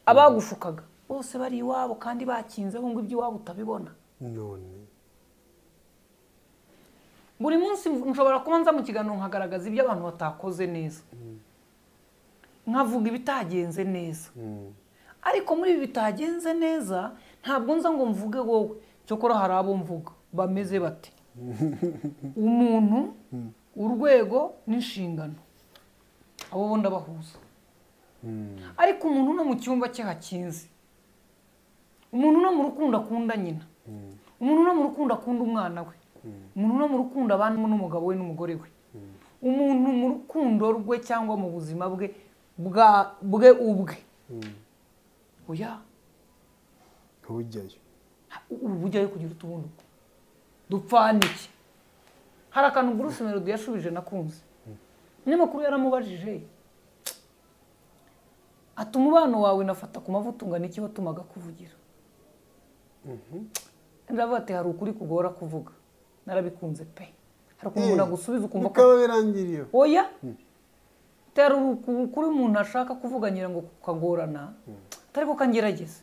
abagushukaga bose bari iwabo kandi bakinzeho ngo iby'iwabo utabibona none buri munsi nshobora kuba nza mu kiganiro nkagaragaza ibyo abantu batakoze neza nkavuga ibitagenze neza ariko muri ibi bitagenze neza ntabwo nza ngo mvuge wowe cyokora hari abo mvuga bameze bati umuntu urwego n'inshingano abo bo ndabahuza ariko umuntu no mu cyumba cye hakinze umuntu no mu rukundo akunda nyina umuntu no mu rukundo akunda umwana we umuntu no mu rukundo abana n'umugabo we n'umugore we umuntu mu rukundo rwe cyangwa mu buzima bwe ubwe oya ujyayo kugira utubundi dupfana iki hari akantu Bruce Melody yashubije nakunze n'amakuru yaramubajije ati umubano wawe nafata ku mavuta ungana iki watumaga kuvugira ndavuga ati hari ukuri kugora kuvuga narabikunze pe hari umuntu agusubiza ukumva ko birangiriye oya tera ukuri umuntu ashaka kuvuganira ngo kukagorana ariko kangerageze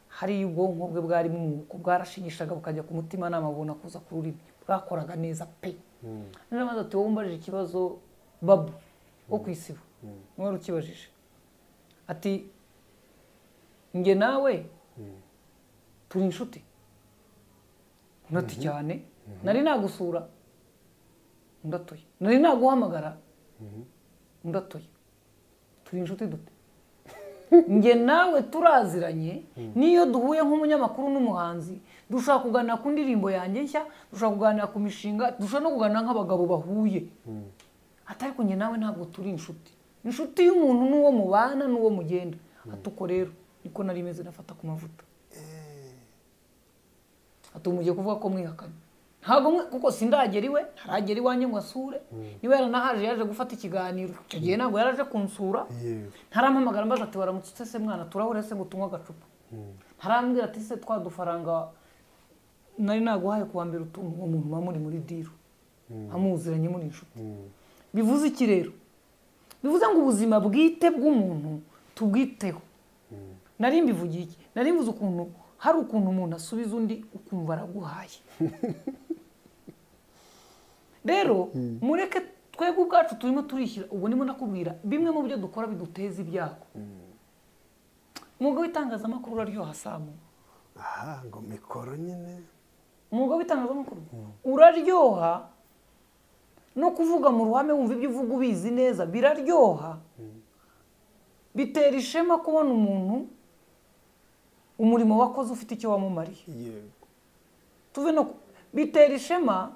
hari ubwonko bwe bwari mwuko bwarashigishaga bukajya ku mutima n'amabona kuza ku rurimi bwakoraga neza pe namaze ati wowe umbajije ikibazo babu wo kwisiba mwari ukibajije ati nge nawe turi inshuti ntati cyane nari nagusura ndatoye nari naguhamagara ndatoye turi inshuti dute nge nawe turaziranye niyo duhuye nk'umunyamakuru n'umuhanzi dushaka kuganira ku ndirimbo yanjye nshya dushaka kuganira ku mishinga dushaka no kuganira nk'abagabo bahuye ariko nge nawe ntabwo turi inshuti y'umuntu n'uwo mubana n'uwo mugenda atuko rero niko nari meze nafata ku mavuta atumugiye kuvuga ko mwihakanye ntabwo kuko sindagera iwe ntaragera iwanjye ngo asure niba yaranahaje yaje gufata ikiganiro icyo gihe ntabwo yaraje kunsura ntarampamagara mbaza ati waramutse se mwana turahure se ngo tunywe agacupa ntarambwira ati se twadufaranga nari naguhaye kuwa mbere utuntu uwo muntu muri muri diru amuziranye muri inshuti bivuze iki rero bivuze ngo ubuzima bwite bw'umuntu tubwiteho nari mbivugiye iki nari mvuze ukuntu hari ukuntu umuntu asubiza undi ukumva araguhaye rero mureke twebwe ubwacu turimo turishyira ubwo ndimo nakubwira bimwe mu byo dukora biduteza ibyago umwuga w'itangazamakuru uraryoha samu ngo mikoro nyine umwuga w'itangazamakuru uraryoha no kuvuga mu ruhame wumva ibyo uvuga ubizi neza biraryoha bitera ishema kubona umuntu umurimo wakoze ufite icyo wamumariye tuve no bitera ishema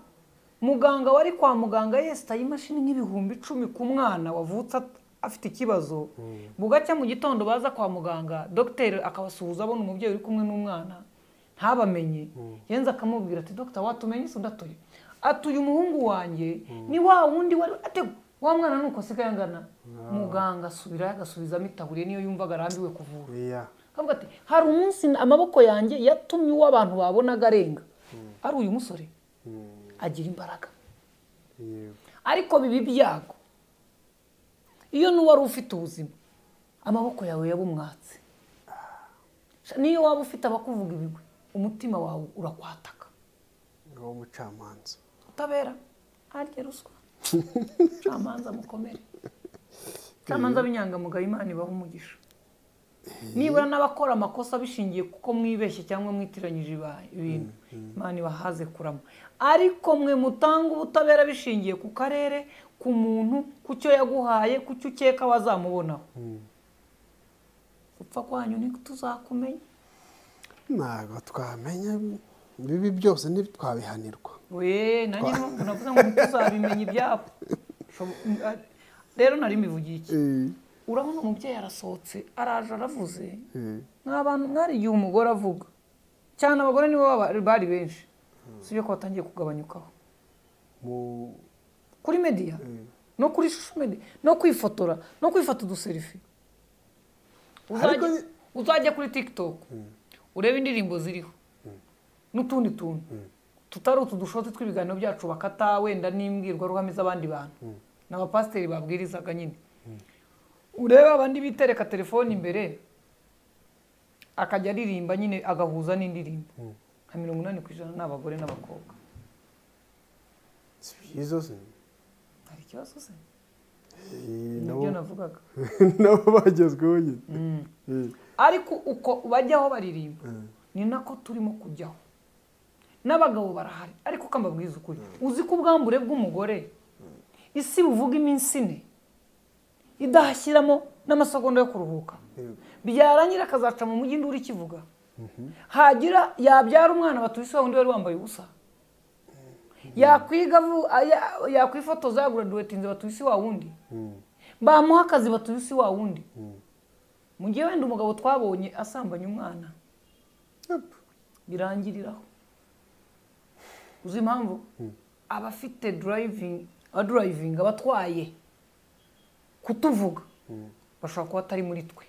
muganga wari kwa muganga yesitaye imashini nk'ibihumbi 10 ku mwana wavutse afite ikibazo bugacya mu gitondo baza kwa muganga dogiteri akabasuhuza abona umubyeyi uri kumwe n'umwana ntabamenye yenza akamubwira ati dogita watumenye se ndatoye atuye umuhungu wanjye ni wa wundi wari atego wa mwana nuko asigaye angana muganga asubira agasubizamo itaburiye niyo yumvaga arambiwe kuvura kavuga ati hari umunsi amaboko yanjye yatumye uw'abantu babonaga arenga ari uyu musore agira imbaraga ariko bibi byago iyo n'uwari ufite ubuzima amaboko yawe yabumwatse niyo waba ufite abakuvuga ibigwi umutima wawe urakwataka ngo umucamanza utabera harya ruswa camanza mukomere camanza binyangamugayo Imana ibaha umugisha nibura n'abakora amakosa bishingiye kuko mwibeshye cyangwa mwitiranyije ibintu Imana ibahaze kurama ariko mwe mutanga ubutabera bishingiye ku karere ku muntu ku cyo yaguhaye ku cyo ukeka wazamubonaho upfa kwanyu ni tuzakumenya ntabwo twamenya bibi byose ntitwabihanirwa nanjye navuze ngo ntituzabimenya ibyabo rero nari mbivugiye iki urabona umubyeyi arasohotse araje aravuze n'abantu mwari igihe umugore avuga cyane abagore nibo bari benshi sibyo ko batangiye kugabanyukaho kuri media no kuri social media no kwifotora no kwifata uduserifi uzajya kuri TikTok urebe indirimbo ziriho n'utundi tuntu tutari utu dushoti tw'ibiganiro byacu bakata wenda n'imbwirwaruhame z'abandi bantu n'abapasiteri babwirizaga nyine ureba abandi bitereka telefone imbere akajya aririmba nyine agahuza n'indirimbo nka 80% n'abagore n'abakobwa izo se hari ikibazo se nabyo navugaga nabo bagezweho nyine ariko uko bajyaho baririmba ni nako turimo kujyaho n'abagabo barahari ariko kambabwiza ukuri uzi ko ubwambure bw'umugore isi buvuga iminsi 4 idahashyiramo n'amasegonda yo kuruhuka byarangira akazaca mu mujyi nduri kivuga hagira yabyara umwana batubise wundi wari wambaye ubusa yakwiga yakwifotoza yagraduatinze batubise wa wundi bamuha akazi batubise wa wundi mu gihe wenda umugabo twabonye asambanya umwana birangiriraho uzi impamvu abafite driving abatwaye kutuvuga bashobora kuba atari muri twe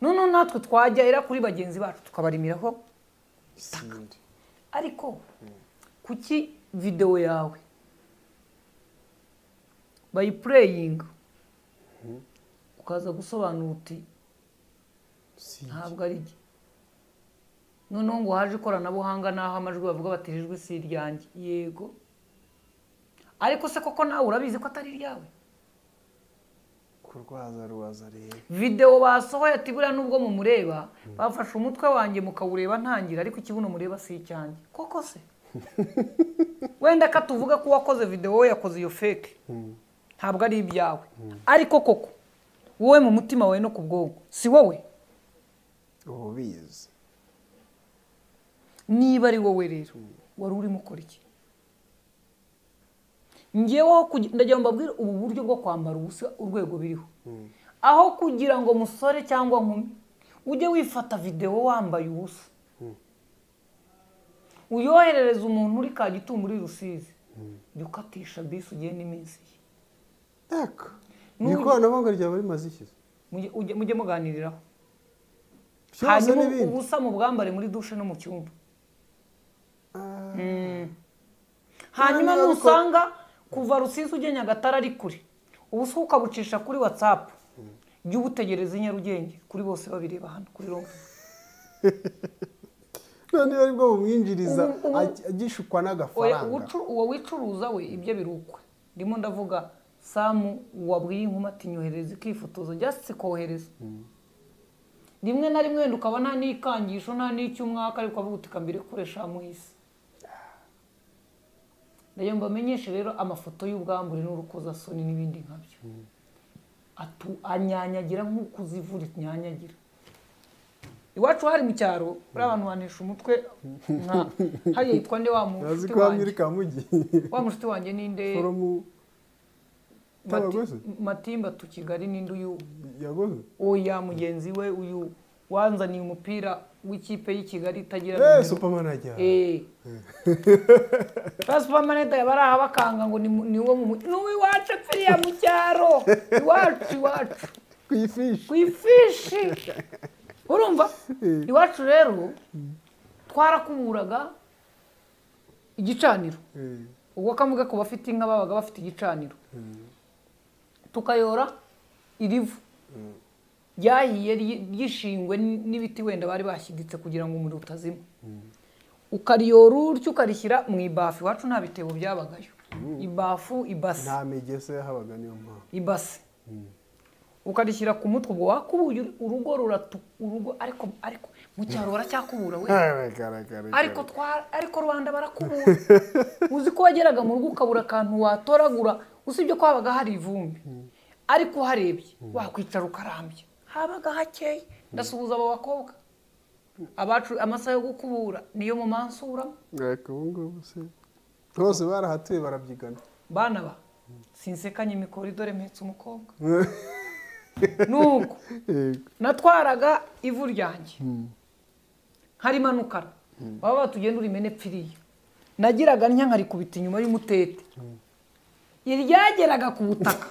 noneho natwe twajya kuri bagenzi bacu tukabarimiraho ariko kuki video yawe bayipureyinga ukaza gusobanura uti ntabwo ari iki noneho ngo haje ikoranabuhanga n'aho amajwi bavuga batijwe si iryanjye yego ariko se koko nawe urabizi ko atari iryawe kurwaza rero video basohoye ati buriya nubwo mumureba bafashe umutwe wanjye mukawureba ntangira ariko ikibuno mureba si icyanjye koko se wenda katuvuga ko wakoze video yakoze iyo fake ntabwo ari ibyawe ariko koko wowe mu mutima wawe no ku bwonko si wowe ubizi niba ari wowe rero wari urimo ukora iki ngeweho ndagira ngo mbabwire ubu buryo bwo kwambara ubusa urwego biriho aho kugira ngo musore cyangwa nkumi ujye wifata video wambaye ubusa uyoherereza umuntu uri Kagitumba muri Rusizi ukatisha bisi ugenda iminsi eko ikoranabuhanga ryawe rimaze iki mujye muganiriraho hanyuma ubusa mu bwambare muri dushe no mu cyumba hanyuma nusanga kuva Rusizi ujye Nyagatare ari kure ubusa ukabucisha kuri WhatsApp jya ubutegereza i Nyarugenge kuri bose babireba hano kuri Rongo none ari bwo bumwinjiriza agishukwa n'agafaranga uwo wicuruza we ibyo birukwe ndimo ndavuga Samu wabwiye inkuma ati nyohereza ikifotozo just kohereza rimwe na rimwe wenda ukaba nta n'ikangisho nta n'icyumwaka ariko avuga uti kambire kuresha muhisi ndayo mbamenyeshe rero amafoto y'ubwambure n'urukozasoni n'ibindi nkabyo anyanyagira nk'uko uzivura inyanyagira iwacu hari mu cyaro bari abantu banisha umutwe nka hariya yitwa nde wa mushiti wanjye wa mushiti wanjye ninde Matimba tu Kigali ninde uyu yagoze oya mugenzi we uyu wanzaniye umupira w'ikipe y'Ikigali itagira Superman ajya Superman yabara abakanga ngo ni wo n'uwi wacu pfiriya mu cyaro iwacu kwifishi urumva iwacu rero twarakuburaga igicaniro ubwo kamuga ko bafite inka babaga bafite igicaniro tukayora irivu ryahiye ryishingwe n'ibiti wenda bari bashyiditse kugira ngo umuriro utazima ukariyora uryo ukarishyira mu ibafu iwacu nta bitebo byabagayo ibafu ibase nta migese yahabaga niyo mpamvu ibase ukarishyira ku mutwe ubwo wakubuye urugo ariko mu cyaro baracyakubura we ariko Rwanda barakubura uzi ko wageraga mu rugo ukabura akantu watoragura usibye ko habaga hari ivumbi ariko harebye wakwicara ukarambye habaga hakeye ndasuhuza abo bakobwa abacu amasaha yo gukubura niyo mu mansura ngubu se bose barahatuye barabyigana bana ba sinsekanye imikoridore mpetse umukobwa nuko natwaraga ivu ryanjye harimanukara baba batugenda urimene pfiriya nagiraga ntya nkarikubita inyuma y'umutete iryageraga ku butaka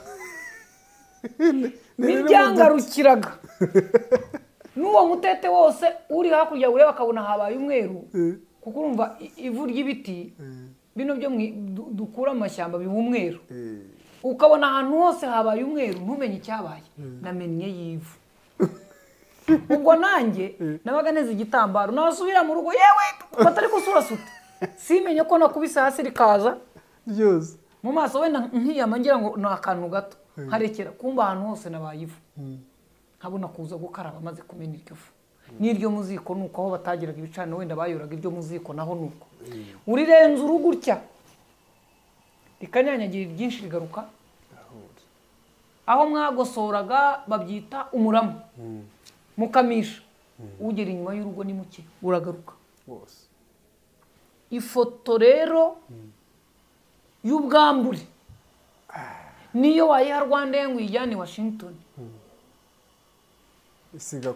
niryangarukiraga n'uwo mutete wose uri hakurya ureba akabona habaye umweru kuko urumva ivu ry'ibiti bino byo dukura amashyamba biba umweru ukabona ahantu hose habaye umweru ntumenye icyabaye namenye yivu ubwo nanjye nabaga neza igitambaro nasubira mu rugo yewe batari kusura sute simenye ko nakubise hasi rikaza byose mu maso wenda nkiyama ngira ngo ni akantu gato harekera kumba ahantu hose nabaye ivu nkabona kuza gukaraba maze kumena iryo fu n'iryo muziko nuko aho batagiraga ibicaniro wenda bayoraga iryo muziko naho nuko urirenza urugutya rikanyanyagira ryinshi rigaruka aho mwagosoraga babyita umurama mukamisha ugera inyuma y'urugo ni muke uragaruka bose ifoto rero y'ubwambure niyo wayiha Rwanda yengu ijyane Washington isiga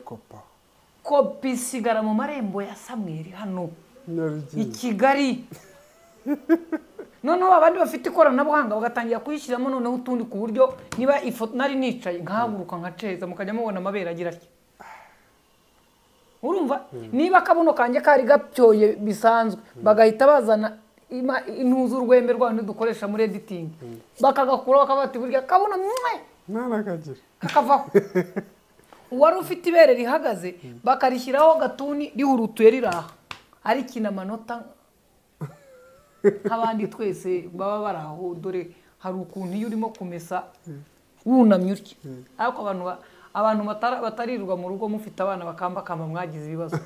kopi isigara mu marembo ya Samweli hano i Kigali noneho abandi bafite ikoranabuhanga bagatangira kuyishyiramo noneho utundi ku buryo niba ifoto nari nicaye nkahaguruka nkaceza mukajya mubona amabere agira atya urumva niba akabuno kanjye kari gapyoye bisanzwe bagahita bazana intuzu urwembe rwandi dukoresha muri editing bakagakura bakabati burya kabuno nakagira kakavaho uwari ufite ibere rihagaze bakarishyiraho gatuni rihurutuye riraha ari kina manota nk'abandi twese baba baraho dore hari ukuntu iyo urimo kumesa wunamye utya ariko abantu batarirwa mu rugo mufite abana bakambakamba mwagize ibibazo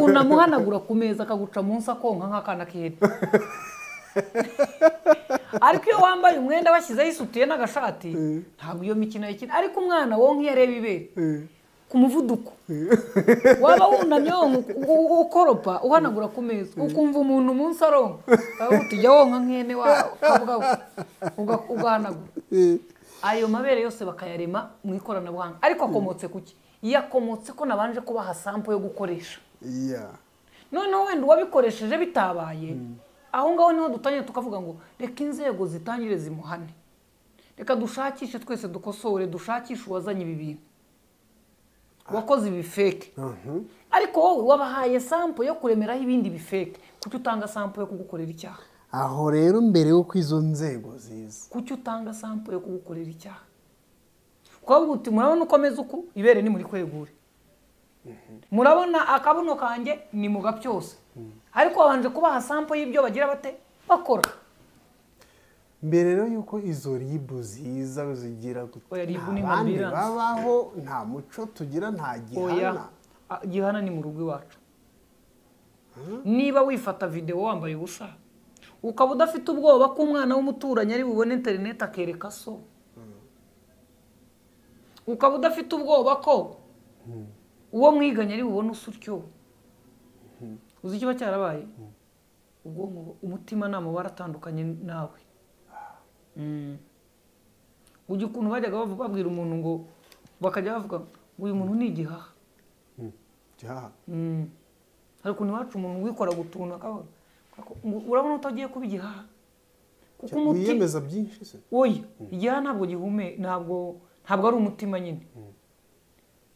unamuhanagura ku meza akaguca munsi akonka nk'akana k'ihene ariko iyo wambaye umwenda bashyizeho isutiye n'agashati ntabwo iyo mikino yikina ariko umwana wo nk'iyareba ibere ku muvuduko waba wunamye ukoropa uhanagura ku meza ukumva umuntu munsi aronka utujya wonka nk'ihene wawe ugahanagura ayo mabere yose bakayarema mu ikoranabuhanga ariko akomotse kuki yakomotse ko nabanje kubaha sample yo gukoresha noneho wenda wabikoresheje bitabaye aho ngaho niho dutangiye tukavuga ngo reka inzego zitangire zimuhane reka dushakishe twese dukosore dushakishe uwazanye ibi bintu wakoze ibi fake ariko wowe wabahaye sample yo kuremeraho ibindi bifake kuki utanga sample yo kugukorera icyaha aho rero mbere yuko izo nzego ziza kuki utanga sample yo kugukorera icyaha kwa uti murabona ukomeza uko ibere ni muri kwegure murabona akabuno kanjye ni muga byose ariko wabanje kubaha sample y'ibyo bagira bate bakora mbere rero yuko izo ribu ziza zigira abandi babaho nta muco tugira nta gihana gihana ni mu rugo iwacu niba wifata video wambaye ubusa ukaba udafite ubwoba ko umwana w'umuturanyi ari bubone internet akereka so ukaba udafite ubwoba ko uwo mwiganye ari bubone usutyo uzi kiba cyarabaye ubwo umutima namo baratandukanye nawe ujye ukuntu bajyaga babwira umuntu ngo bakajya bavuga ngo uyu muntu ni igihaha ariko niwacu umuntu wikora gutunga akavuga urabona utagiye kuba igihaha kuko umutima wiyemeza byinshi se oya igihaha ntabwo gihume ntabwo ari umutima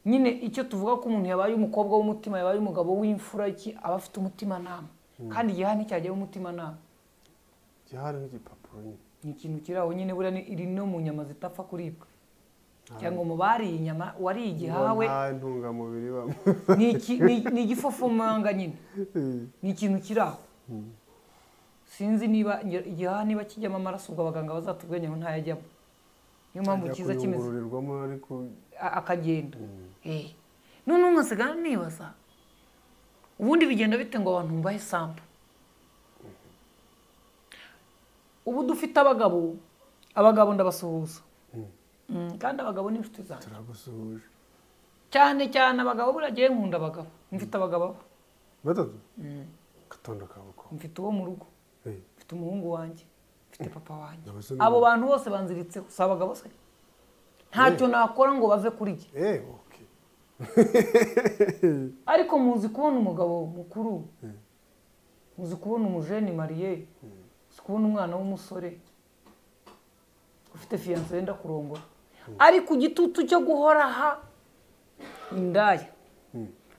nyine icyo tuvuga ko umuntu yabaye umukobwa w'umutima yabaye umugabo w'imfura iki aba afite umutima nama kandi igihaha nticyajyaho umutima nama igihaha ni igipapuro nyine ni ikintu kiri aho nyine buriya iri no mu nyama zitapfa kuribwa cyangwa mu bariye inyama wariye igihawe nta ntungamubiri bamwe ni igifofomanga nyine ni ikintu kiri aho sinzi niba igihaha niba kijyamo amaraso ubwo abaganga bazatubwenya ngo ntayajyamo niyo mpamvu kiza kimeze akagenda noneho nkasigara nibaza ubundi bigenda bite ngo abantu mbahe sample ubu dufite abagabo ndabasuhuza kandi abagabo ni inshuti zanjye turagusuhuje cyane abagabo buragiye nkunda abagabo mfite abagabo batatu katondo kaboko mfite uwo mu rugo mfite umuhungu wanjye mfite papa wanjye abo bantu bose banziritse gusa abagabo se ntacyo nakora ngo bave kuri jye ariko muzi kubona umugabo mukuru muzi kubona umujeni mariye muzi kubona umwana w'umusore ufite fiyanse wenda kurongora ari ku gitutu cyo guhoraha indaya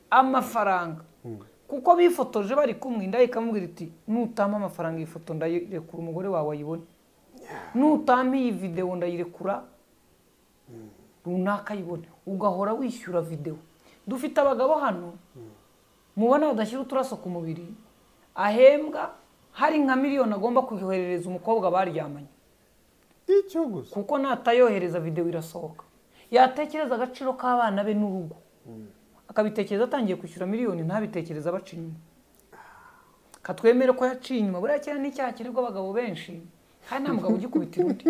amafaranga kuko bifotoje bari kumwe indaya ikamubwira iti nutama amafaranga iyi foto ndayirekura umugore wawe ayibone nutama iyi video ndayirekura runaka ayibone ugahora wishyura video dufite abagabo hano mubona badashyira uturaso ku mubiri ahembwa hari nka miliyoni agomba kuyoherereza umukobwa baryamanye icyo gusa kuko natayohereza video irasohoka yatekereza agaciro k'abana be n'urugo akabitekereza atangiye kwishyura miliyoni ntabitekereza abaca inyuma katwemere ko yaciye inyuma buriya cyane n'icyaha kirirwa abagabo benshi kandi nta mugabo ugikubitira undi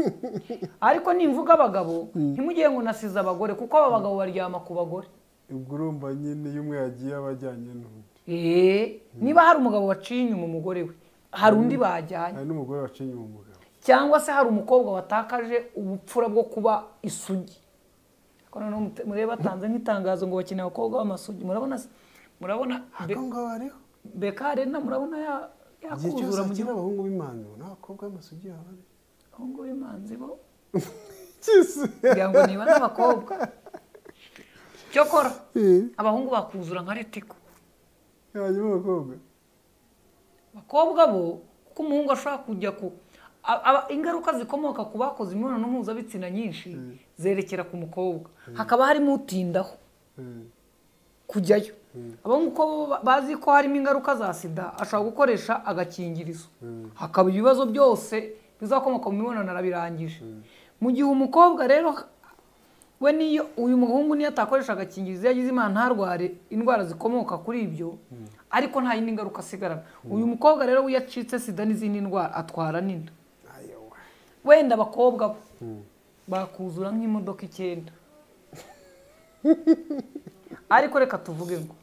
ariko nimvuga abagabo ntimugiye ngo nasize abagore kuko aba bagabo baryama ku bagore ubwo urumva nyine iyo umwe yagiye abajyanye n'undi niba hari umugabo waciye inyuma umugore we hari undi bajyanye hari n'umugore waciye inyuma umugabo cyangwa se hari umukobwa watakaje ubupfura bwo kuba isugi mureba batanze nk'itangazo ngo bakeneye abakobwa b'amasugi murabona Bekare na murabona yakuzura mu gihe abahungu b'imanzi n'abakobwa b'amasugi babane abahungu b'imanzi bo kugira ngo niba n'abakobwa cyokora abahungu bakuzura nka Ritiko abakobwa bo kuko umuhungu ashobora kujya ku ingaruka zikomoka ku bakoze imibonano mpuzabitsina nyinshi zerekera ku mukobwa hakaba harimo utindaho kujyayo abahungu ko bazi ko harimo ingaruka za sida ashobora gukoresha agakingirizo hakaba ibibazo byose bizakomoka mu mibonano arabirangije mu gihe umukobwa rero we niyo uyu muhungu niyo atakoresha agakingirizo yagize imana ntarware indwara zikomoka kuri ibyo ariko nta yindi ngaruka asigarana uyu mukobwa rero wiyacitse sida n'izindi ndwara atwara n'inda wenda abakobwa bakuzura nk'imodoka 9 ariko reka tuvuge ngo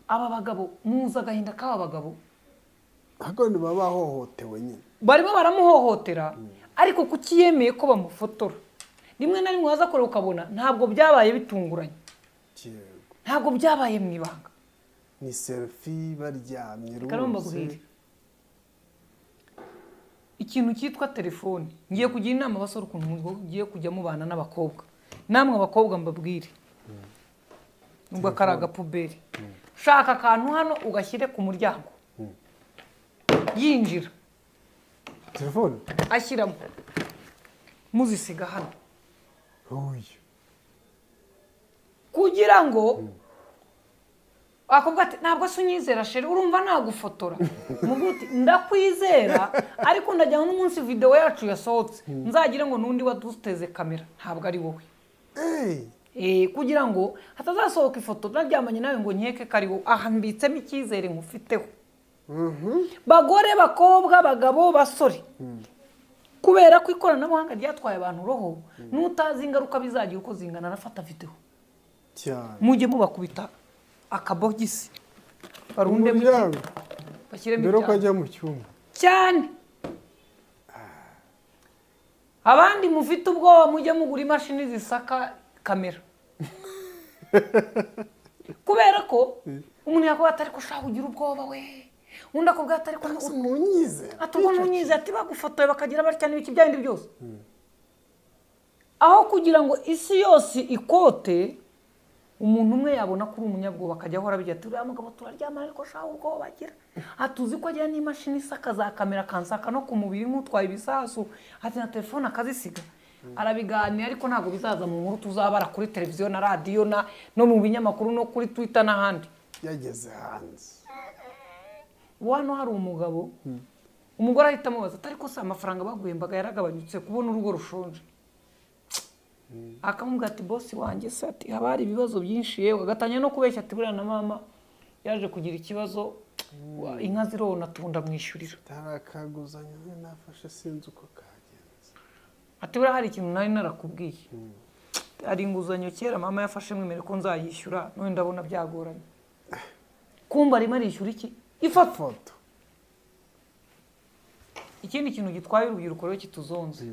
aba bagabo muza agahinda k'aba bagabo ahubwo niba bahohotewe nyine barimo baramuhohotera ariko kuki yemeye ko bamufotora rimwe na rimwe waza kure ukabona ntabwo byabaye bitunguranye, ntabwo byabaye mu ibanga, ni selfie baryamye rwose. Ikintu cyitwa telefone ngiye kugira inama abasore ukuntu ugiye kujya mubana n'abakobwa, namwe abakobwa mbabwire nubwo akari agapuberi, shaka akantu hano ugashyire ku muryango, yinjira telefone ashyiramo, muzisiga hano kugira ngo akubwa ati ntabwo se unyizera sheri, urumva nagufotora, muguti ndakwizera ariko ndajyana n'umunsi video yacu yasohotse nzagire ngo nundi waduteze kamera, ntabwo ari wowe. Kugira ngo hatazasohoka ifoto naryamanye nawe ngo nkeke kari wowe, aha mbitsemo icyizere nkufiteho. Bagore, bakobwa, bagabo, basore, kubera ko ikoranabuhanga ryatwaye abantu roho, n'utazi ingaruka bizagira uko zingana, nafata video cyane, mujye mubakubita akabogisi barunde mu bashyiremo mbere ko ajya mu cyumba cyane. Abandi mufite ubwoba mujye mugura imashini zisaka kamera, kubera ko umuntu yakuba atari ko ushaka kugira ubwoba we, undi akubwira atari ko ntunyizera, ntunyizera, ati bagufotoye bakagira batya n'ibiki byandi byose, aho kugira ngo isi yose ikote umuntu umwe yabona kuri umunyabwoba akajya ahora bigira ati uriya mugabo turaryamana ariko shaka ubwoba bagira, atuzi ko agira n'imashini isaka za kamera kansaka no ku mubiri nk'utwaye ibisasu, ati na telefone akazisiga. Arabiganira ariko ntabwo bizaza mu nkuru tuzabara kuri televiziyo na radiyo no mu binyamakuru no kuri Twitter n'ahandi. Yageze hanze wano hari umugabo, umugore ahita amubaza atari ko se amafaranga baguhembaga yaragabanyutse kubona urugo rushonje, akamubwira ati bosi wanjye se ati haba hari ibibazo byinshi yewe, agatanya no kubeshya ati buriya na mama yaje kugira ikibazo, inka zirona tunda mwishyurira, tarakaguzanya nafashe sinzi uko kagenze, ati buriya hari ikintu nari narakubwiye, ari inguzanyo kera mama yafashe mwemere ko nzayishyura, none ndabona byagoranye, kumba arimo arishyura iki? Ifoto. Ikindi kintu gitwaye urubyiruko rero kituzonze,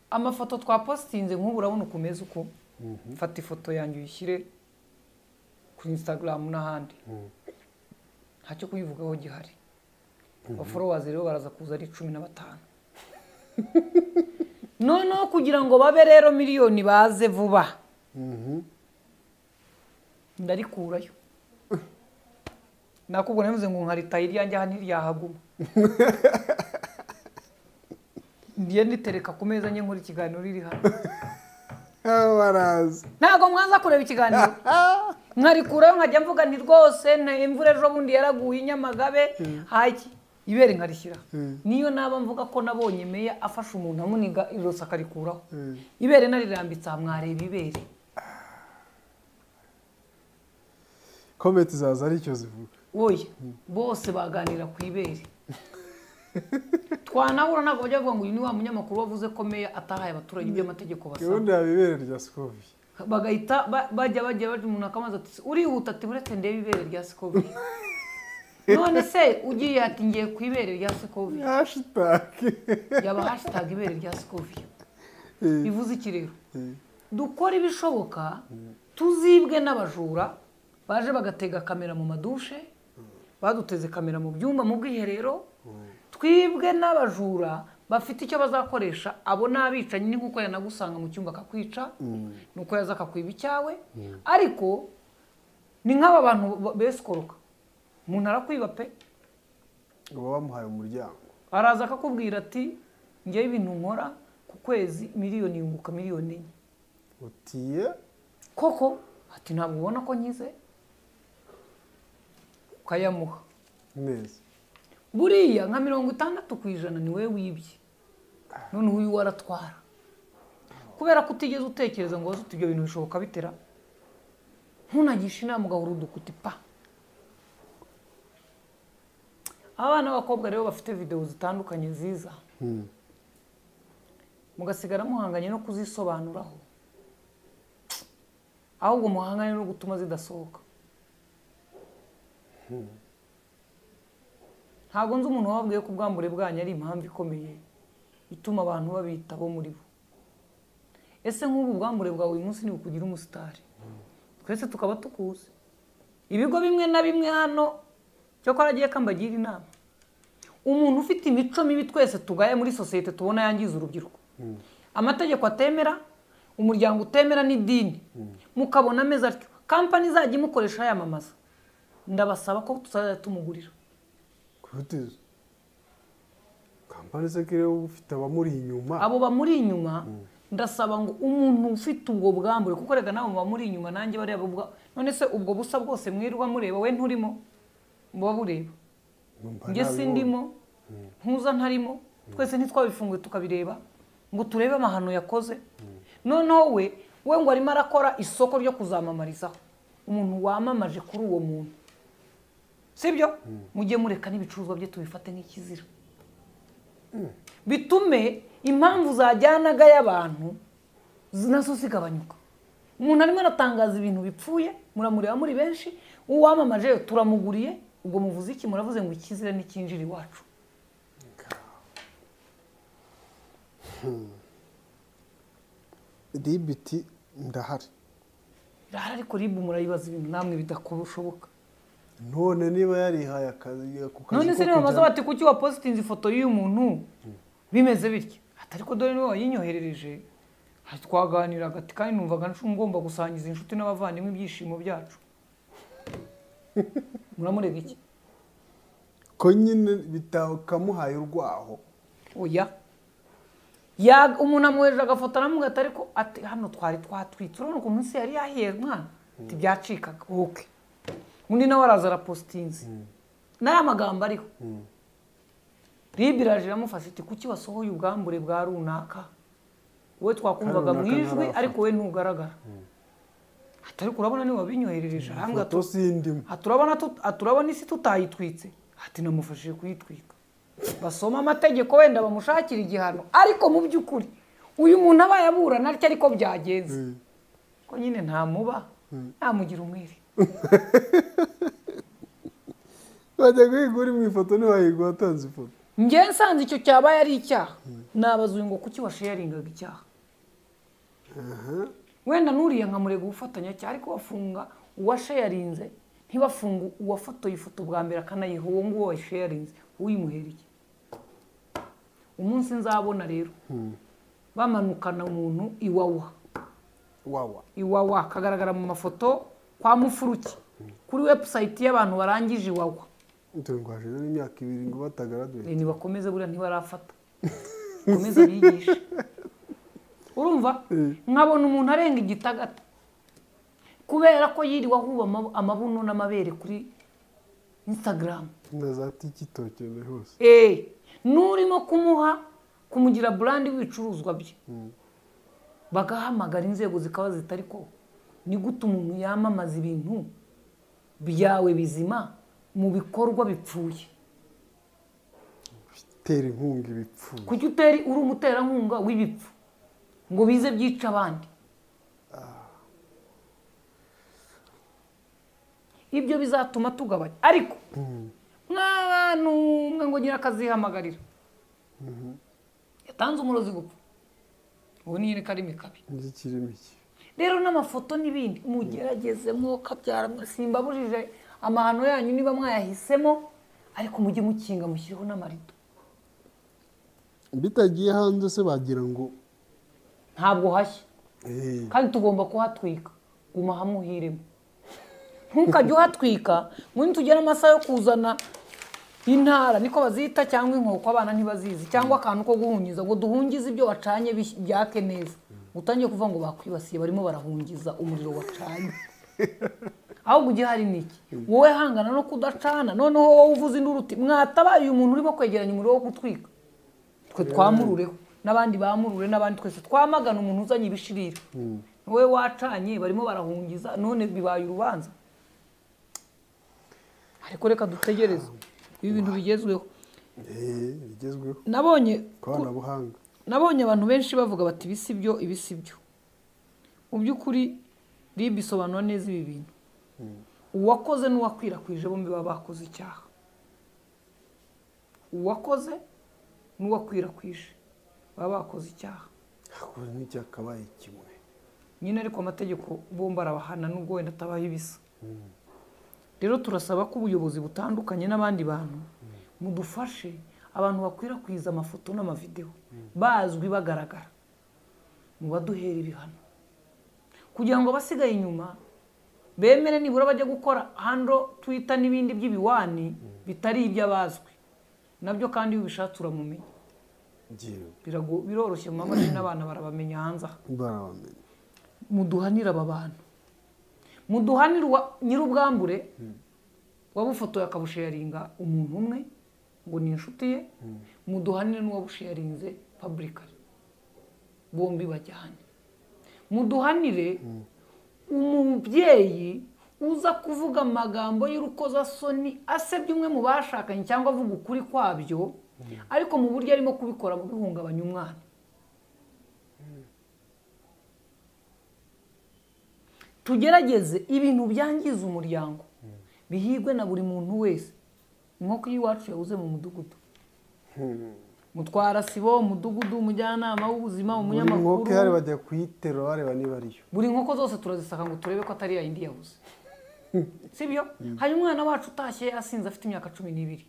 amafoto twapostinze nk'ubu urabona ukomeza uko, fata ifoto yanjye uyishyire kuri Instagram n'ahandi, ntacyo kuyivugaho gihari, followers rero baraza kuza ari 15. Noneho kugira ngo babe rero miliyoni baze vuba, ndarikurayo, nakubwo navuze ngo nkaritaye iryanjye aha ntiryahaguma, ndiye nitereka ku meza nye nkora ikiganiro riri hano, baraza ntago mwaza kureba ikiganiro, nkarikurayo nkajya mvuga nti rwose imvura ejo bundi yaraguye Nyamagabe, haki ibere nkarishyira, niyo naba mvuga ko nabonye meya afasha umuntu amuniga irose akarikuraho, ibere narirambitse mwareba ibere, comment zaza ari cyo zivuga, oya bose baganira ku ibere. Twanahura ntabwo bajya bavuga ngo uyu ni wa munyamakuru wavuze ko meya atahaye abaturage by'amategeko basaba, ubundi yabibere rya Scovia, bagahita bajya umuntu akamaza ati urihuta ati buretse ndebe ibere rya Scovia, none se ugiye ati ngiye ku ibere rya Scovia, hashtag yaba hashtag ibere rya Scovia, bivuze iki rero? Dukora ibishoboka, tuzibwe n'abajura baje bagatega kamera mu madushe, baduteze kamera mu byumba mu bwiherero, twibwe n'abajura bafite icyo bazakoresha, abo nabicanyi ni nkuko yanagusanga mu cyumba akakwica, nuko yaza akakwiba icyawe, ariko ni nk'aba bantu besikoroka, umuntu arakwiba pe, ngo bamuhaye umuryango, araza akakubwira ati ngewe ibintu nkora ku kwezi miliyoni yunguka miliyoni 4, utiye koko ati ntabwo ubona ko nkize, ukayamuha neza, buriya nka 60% ni we wibye, none uyu waratwara, kubera ko utigeze utekereza ngo wazo ibyo bintu bishoboka bitera, ntunagisha inama ugahura udukuti pa. Abana b'abakobwa rero bafite video zitandukanye nziza, mugasigara muhanganye no kuzisobanuraho, ahubwo muhanganye no gutuma zidasohoka. Ntabwo nzi umuntu wabwiye ko ubwambure bwanyu ari impamvu ikomeye ituma abantu babita bo muri bo. ese nk'ubu bwambure bwawe uyu munsi ntibukugira umusitari twese tukaba tukuzi ibigo bimwe na bimwe hano cyo koragiye kambagira inama umuntu ufite imico mibi twese tugaye muri societe tubona yangiza urubyiruko amategeko atemera umuryango utemera n'idini mukabona ameza atyo kampani izajya imukoresha yamamaza ndabasaba ko tuzajya tumugurira kutiza kampani se kire ufite abamuri inyuma abo bamuri inyuma ndasaba ngo umuntu ufite ubwo bwambure kuko rega nawe bamuri inyuma nanjye bari abubwa none se ubwo busa bwose mwirwa mureba we nturimo muba bureba nge sindimo ntuza ntarimo twese ntitwabifunguye tukabireba ngo turebe amahano yakoze noneho we ngo arimo arakora isoko ryo kuzamamarizaho umuntu wamamaje kuri uwo muntu sibyo mujye mureka n'ibicuruzwa bye tubifate nk'ikizira bitume impamvu zajyanaga y'abantu nazo zigabanyuka umuntu arimo aratangaza ibintu bipfuye muramureba muri benshi uwamamaje turamuguriye ubwo muvuze iki muravuze ngo ikizira n'ikinjira iwacu ribiti ndahari ariko ribu murayibaza ibintu namwe bidakubushoboka none niba yarihaye akazi ku kazi none se niba bamaze bati kuki wapositinze ifoto y'uyu muntu bimeze bityo ariko dore niwe wayinyoherereje twaganiraga ati kandi numvaga ngomba gusangiza inshuti n'abavandimwe ibyishimo byacu muramurega iki ko nyine bitakamuhaye urwaho oya umuntu amwohereje agafoto aramubwira ariko ati hano twari twatwitse urabona ukuntu isi yari yahiye mwana ati byacikaga oke undi nawe araza arapositinze n'aya magambo ariho ribi iraje iramufasha iti kuki wasohoye ubwambure bwa runaka wowe twakumvaga mu ijwi ariko we ntugaragara ariko urabona niwe wabinyoherereje turabona isi tutayitwitse ati namufashije kuyitwika basoma amategeko wenda bamushakira igihano ariko mu by'ukuri uyu muntu aba yaburana atyo ariko byagenze ko nyine ntamuba ntamugira umwere bajya guhiga mu ifoto ntiwahiga watanze ifoto njye nsanze icyo cyabaye ari icyaha nabaza uyu ngo kuki washeyaringaga icyaha wenda nuriye nkamurega ubufatanyacyaha ariko bafunga uwasheyarinze ntibafunga uwafotoye ifoto bwa mbere akanayiha uwo nguwo washeyarinze uyimuhereye umunsi nzabona rero bamanukana umuntu iwawa akagaragara mu mafoto kwa mufuruki kuri website y'abantu barangije iwawa ngo haje n'imyaka 2 ngo batagaragaye ni bakomeze buriya ntibarafata komeza bigisha urumva nkabona umuntu arenga igitagata kubera ko yiriwe ahuba amabuno n'amabere kuri Instagram nazati kitoke hose nurimo kumugira brand w'ibicuruzwa bye bagahamagara inzego zikaba zitari ko ni gute umuntu yamamaza ibintu byawe bizima mu bikorwa bipfuye bitera inkunga ibipfuye kuki uri umuterankunga w'ibipfu ngo bize byica abandi ibyo bizatuma tugabanya ariko nk'abantu ngo ngira akazihamagarira yatanze umurozi gupfa ubu ni nyine karimi kabi rero n'amafoto n'ibindi mugeragezemo kabyara simbabujije amahano yanyu niba mwayahisemo ariko mujye mukinga mushyiriho n'amarido bitagiye hanze se bagira ngo ntabwo hashya kandi tugomba kuhatwika guma hamwe uhiremo ntukajye uhatwika muri tugera amasaha yo kuzana intara niko bazita cyangwa inkoko abana ntibazizi cyangwa akantu ko guhungiza ngo duhungize ibyo wacanye byake neza utangiye kuvuga ngo bakwibasiye barimo barahungiza umuriro wacanye ahubwo ugiye hari niki wowe hangana no kudacana noneho wowe uvuze induru uti mwatabaye uyu muntu urimo kwegeranya umuriro wo gutwika twe twamurureho n'abandi bamurure n'abandi twese twamagana umuntu uzanye ibishirira wowe wacanye barimo barahungiza none bibaye urubanza ariko reka dutegereze ibi bintu bigezweho nabonye abantu benshi bavuga bati ibisi byo mu by'ukuri RIB isobanura neza ibi bintu uwakoze n'uwakwirakwije bombi baba bakoze icyaha uwakoze n'uwakwirakwije baba bakoze icyaha n'icyakabaye kimwe nyine, ariko amategeko bombi arabahana nubwo wenda atabaho ibisa. Rero turasaba ko ubuyobozi butandukanye n'abandi bantu mudufashe abantu bakwirakwiza amafoto n'amavideo bazwi bagaragara, mu baduhera ibihano kugira ngo basigaye inyuma bemere nibura bajya gukora hando Twitter n'ibindi by'ibiwani bitari iby'abazwi nabyo, kandi iyo ubishatse uramumenya. Biroroshye mu mamashini n'abana barabamenya hanze aha. Muduhanira aba bantu, muduhanira nyir'ubwambure wabufotoye akabusharinga umuntu umwe ngo ni inshuti ye, muduhanire n'uwabusharinze publicly, bombi bajyane. Muduhanire umubyeyi uza kuvuga amagambo y'urukozasoni asebya umwe mu bashakanye cyangwa avuga ukuri kwabyo, ariko mu buryo arimo kubikora mu bihungabanya umwana. Tugerageze ibintu byangiza umuryango bihigwe na buri muntu wese. Inkoko y'iwacu yabuze mu mudugudu, mutwara sibo umudugudu, umujyanama w'ubuzima, umunyamakuru, inkoko yari bajya kuyiterura bareba niba ariyo. Buri nkoko zose turazisaka ngo turebe ko atari ya yindi yabuze, sibyo? Hari umwana wacu utashye asinze afite imyaka 12,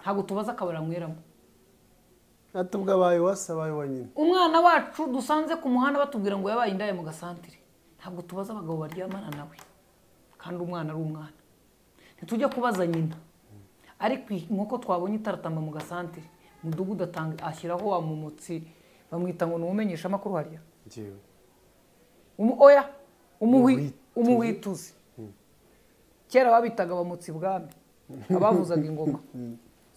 ntabwo tubaza akabara mweramo, atubwa abaye wasabaye wanyine. Umwana wacu dusanze ku muhanda batubwira ngo yabaye indaya mu gasantire, ntabwo tubaza abagabo baryamana nawe, kandi umwana ari umwana. Ntitujya kubaza nyina, ariko inkoko twabonye itaratamba mu gasantire, mudugudu atanga ashyiraho wa mumutsi bamwita ngo numenyesha amakuru hariya. Oya, umuhituzi. Kera babitaga abamutsi bwami, abavuzaga ingoma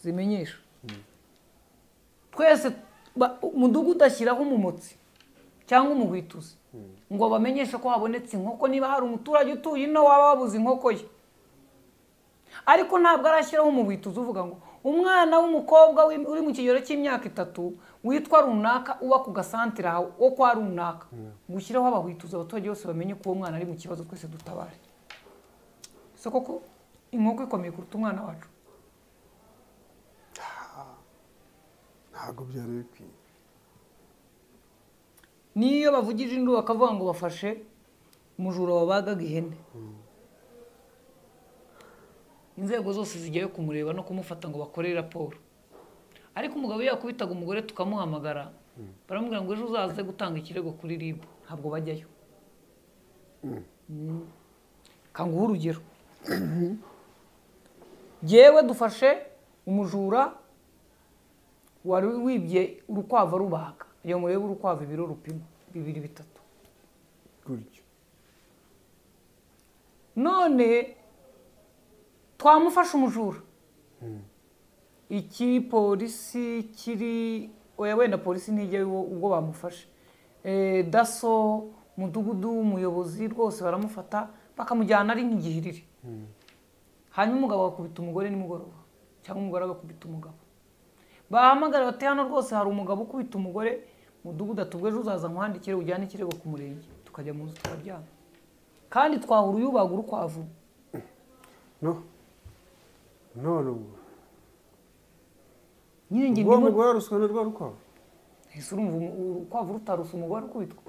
zimenyesha. Twese mudugudu ashyiraho umumutsi cyangwa umuhituzi ngo bamenyeshe ko habonetse inkoko, niba hari umuturage utuye ino waba wabuze inkoko ye. Ariko ntabwo arashyiraho umuhituzi uvuga ngo umwana w'umukobwa uri mu kigero cy'imyaka 3 witwa runaka uba ku gasantire aho wo kwa runaka, gushyiraho abahituzi abaturage bose bamenye ko uwo mwana ari mu kibazo, twese dutabare. So koko inkoko ikomeye kuruta umwana wacu? Ntabwo byari bikwiye. Niyo bavugije induru bakavuga ngo bafashe umujura wabagaga ihene, inzego zose zigiye kumureba no kumufata ngo bakore raporo. Ariko umugabo yakubitaga umugore tukamuhamagara, baramubwira ngo ejo uzaze gutanga ikirego kuri RIB, ntabwo bajyayo. Kanguha urugero, yewe dufashe umujura wari wibye urukwavu rubaga, iyo murebe urukwavu ibiro rupima 2-3 gutyo, none twamufashe umujura. Iki polisi kiri oya, wenda polisi ntijye ubwo bamufashe, daso, mudugudu, umuyobozi rwose baramufata bakamujyana ari nk'igihiriri. Hanyuma umugabo akubita umugore nimugoroba, cyangwa umugore agakubita umugabo, bahamagara bati hano rwose hari umugabo ukubita umugore, mudugudu atubweje uzaza nkwandikire ujyane ikirego ku murenge, tukajya mu nzu tukaryama. Kandi twahura uyubaga urukwavu. None nyine ngi ndimo umugore ruswa n'urwa rukwavu. Ese urumva urukwavu rutarusa umugore kubitwa?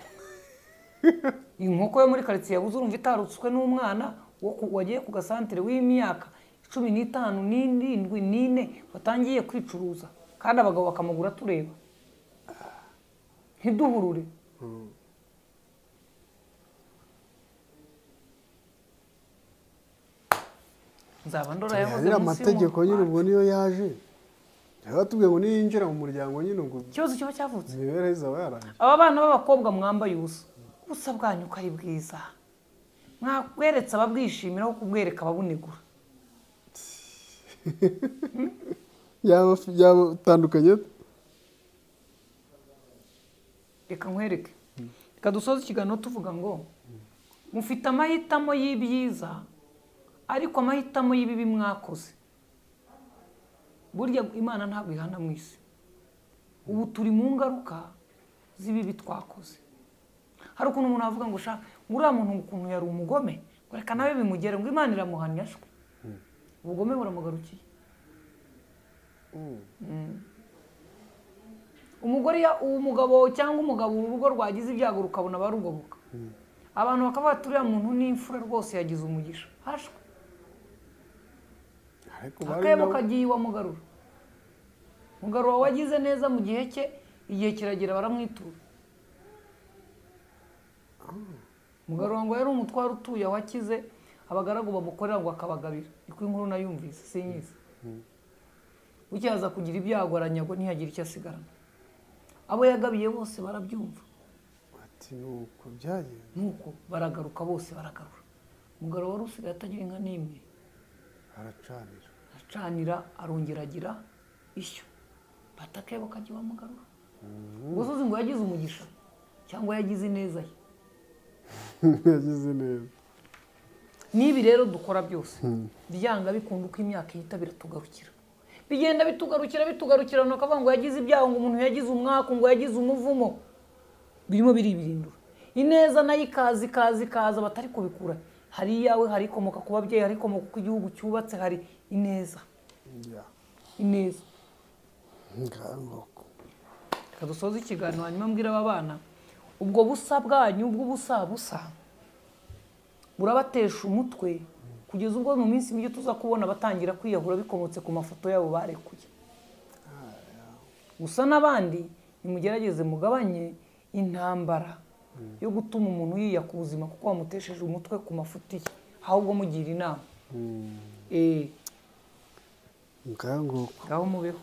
Inkoko yo muri quartier yabuze urumva itarutswe n'umwana wagiye ku gasantire w'imyaka 15 n'indwi n'ine batangiye kwicuruza, kandi abagabo bakamugura tureba. Ntiduhurure. Nzaba ndora yahoze mu amategeko nyine ubwo niyo yaje. Yabatubwiye ngo ninjira mu muryango nyine ngo ikibazo kiba cyavutse. Nibera izaba yarangiye. Aba bana b'abakobwa mwambaye ubusa bwanyu ko ari bwiza. Mwakweretse ababwishimira ko kubwereka ababunegura. Yatandukanye. Reka nkwereke. Reka dusoze ikiganiro tuvuga ngo mufite amahitamo y'ibyiza, ariko amahitamo y'ibibi mwakoze. Burya Imana ntabwo ihana mu isi. Ubu turi mu ngaruka z'ibibi twakoze. Hari ukuntu umuntu avuga ngo sha uriya muntu ukuntu yari umugome, ngo reka nawe bimugere ngo Imana iramuhanya shwe. Ubugome buramugarukiye. umugabo cyangwa umugabo urugo rwagize ibyago rukabona barugoboka abantu bakavuga turiya muntu n'imfura rwose yagize umugisha hashwe akebo kagiye wamugarura mugarura wagize neza mu gihe cye igihe kiragera baramwitura mugarura ngo yari umutwaro utuye wakize abagaragu bamukorera ngo akabagabira iko inkuru nayumvise sinyiza ucyaza kugira ibyago aranyagwa ntiyagira icyo asigarana abo yagabiye bose barabyumva ati nuko byagenze nuko baragaruka bose baragarura mugaro wari usigaye atagira inka n'imwe aracanira arongera agira ishyo batakebo kagiye wamugarura gusozi ngo yagize umugisha cyangwa yagize neza ye yagize neza nibi rero dukora byose byanga bikunda uko imyaka ihita biratugarukira bigenda bitugarukira nakavuga ngo yagize ibyago ngo umuntu yagize umwaka ngo yagize umuvumo birimo biribirindura ineza nayo ikaza batari kubikura hari yawe hari ikomoka ku babyeyi hari ikomoka ku gihugu cyubatse hari ineza ineza kadusoza ikiganiro hanyuma mbwira aba bana ubwo busa bwanyu busa burabatesha umutwe kugeza ubwo mu minsi mike tuza kubona batangira kwiyahura bikomotse ku mafoto yabo barekuye gusa n'abandi nimugerageze mugabanye intambara yo gutuma umuntu yiyaka ubuzima kuko wamutesheje umutwe ku mafuti ye ahubwo mugira inama ngaho mubeho